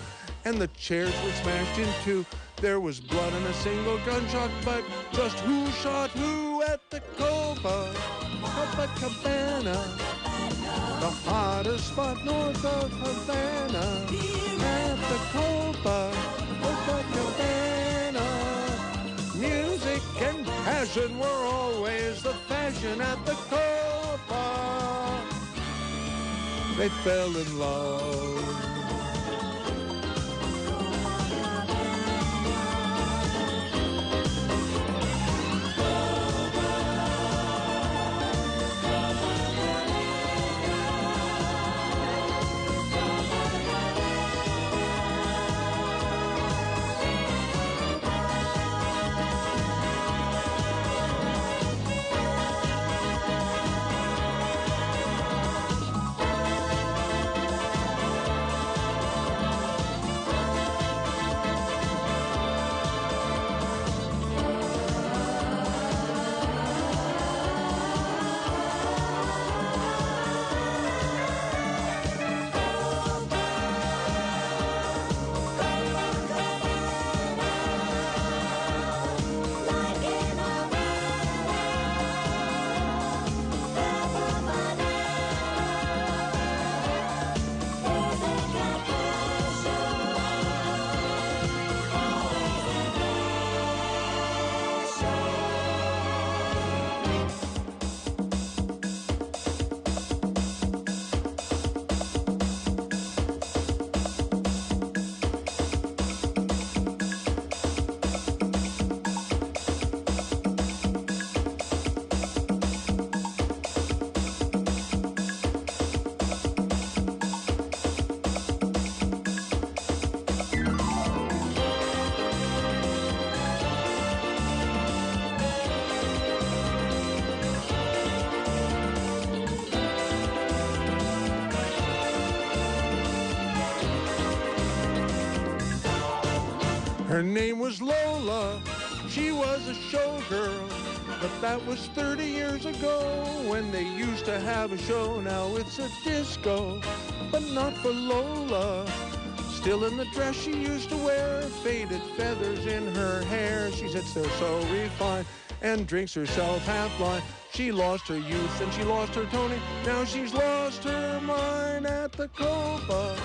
and the chairs were smashed in two. There was blood and a single gunshot, but just who shot who? At the Copacabana, the hottest spot north of Havana. At the Copacabana, music and passion were always the fashion. At the Copa, they fell in love. Her name was Lola, she was a showgirl, but that was 30 years ago when they used to have a show. Now it's a disco, but not for Lola. Still in the dress she used to wear, faded feathers in her hair. She sits there so refined and drinks herself half blind. She lost her youth and she lost her Tony. Now she's lost her mind. At the Copacabana.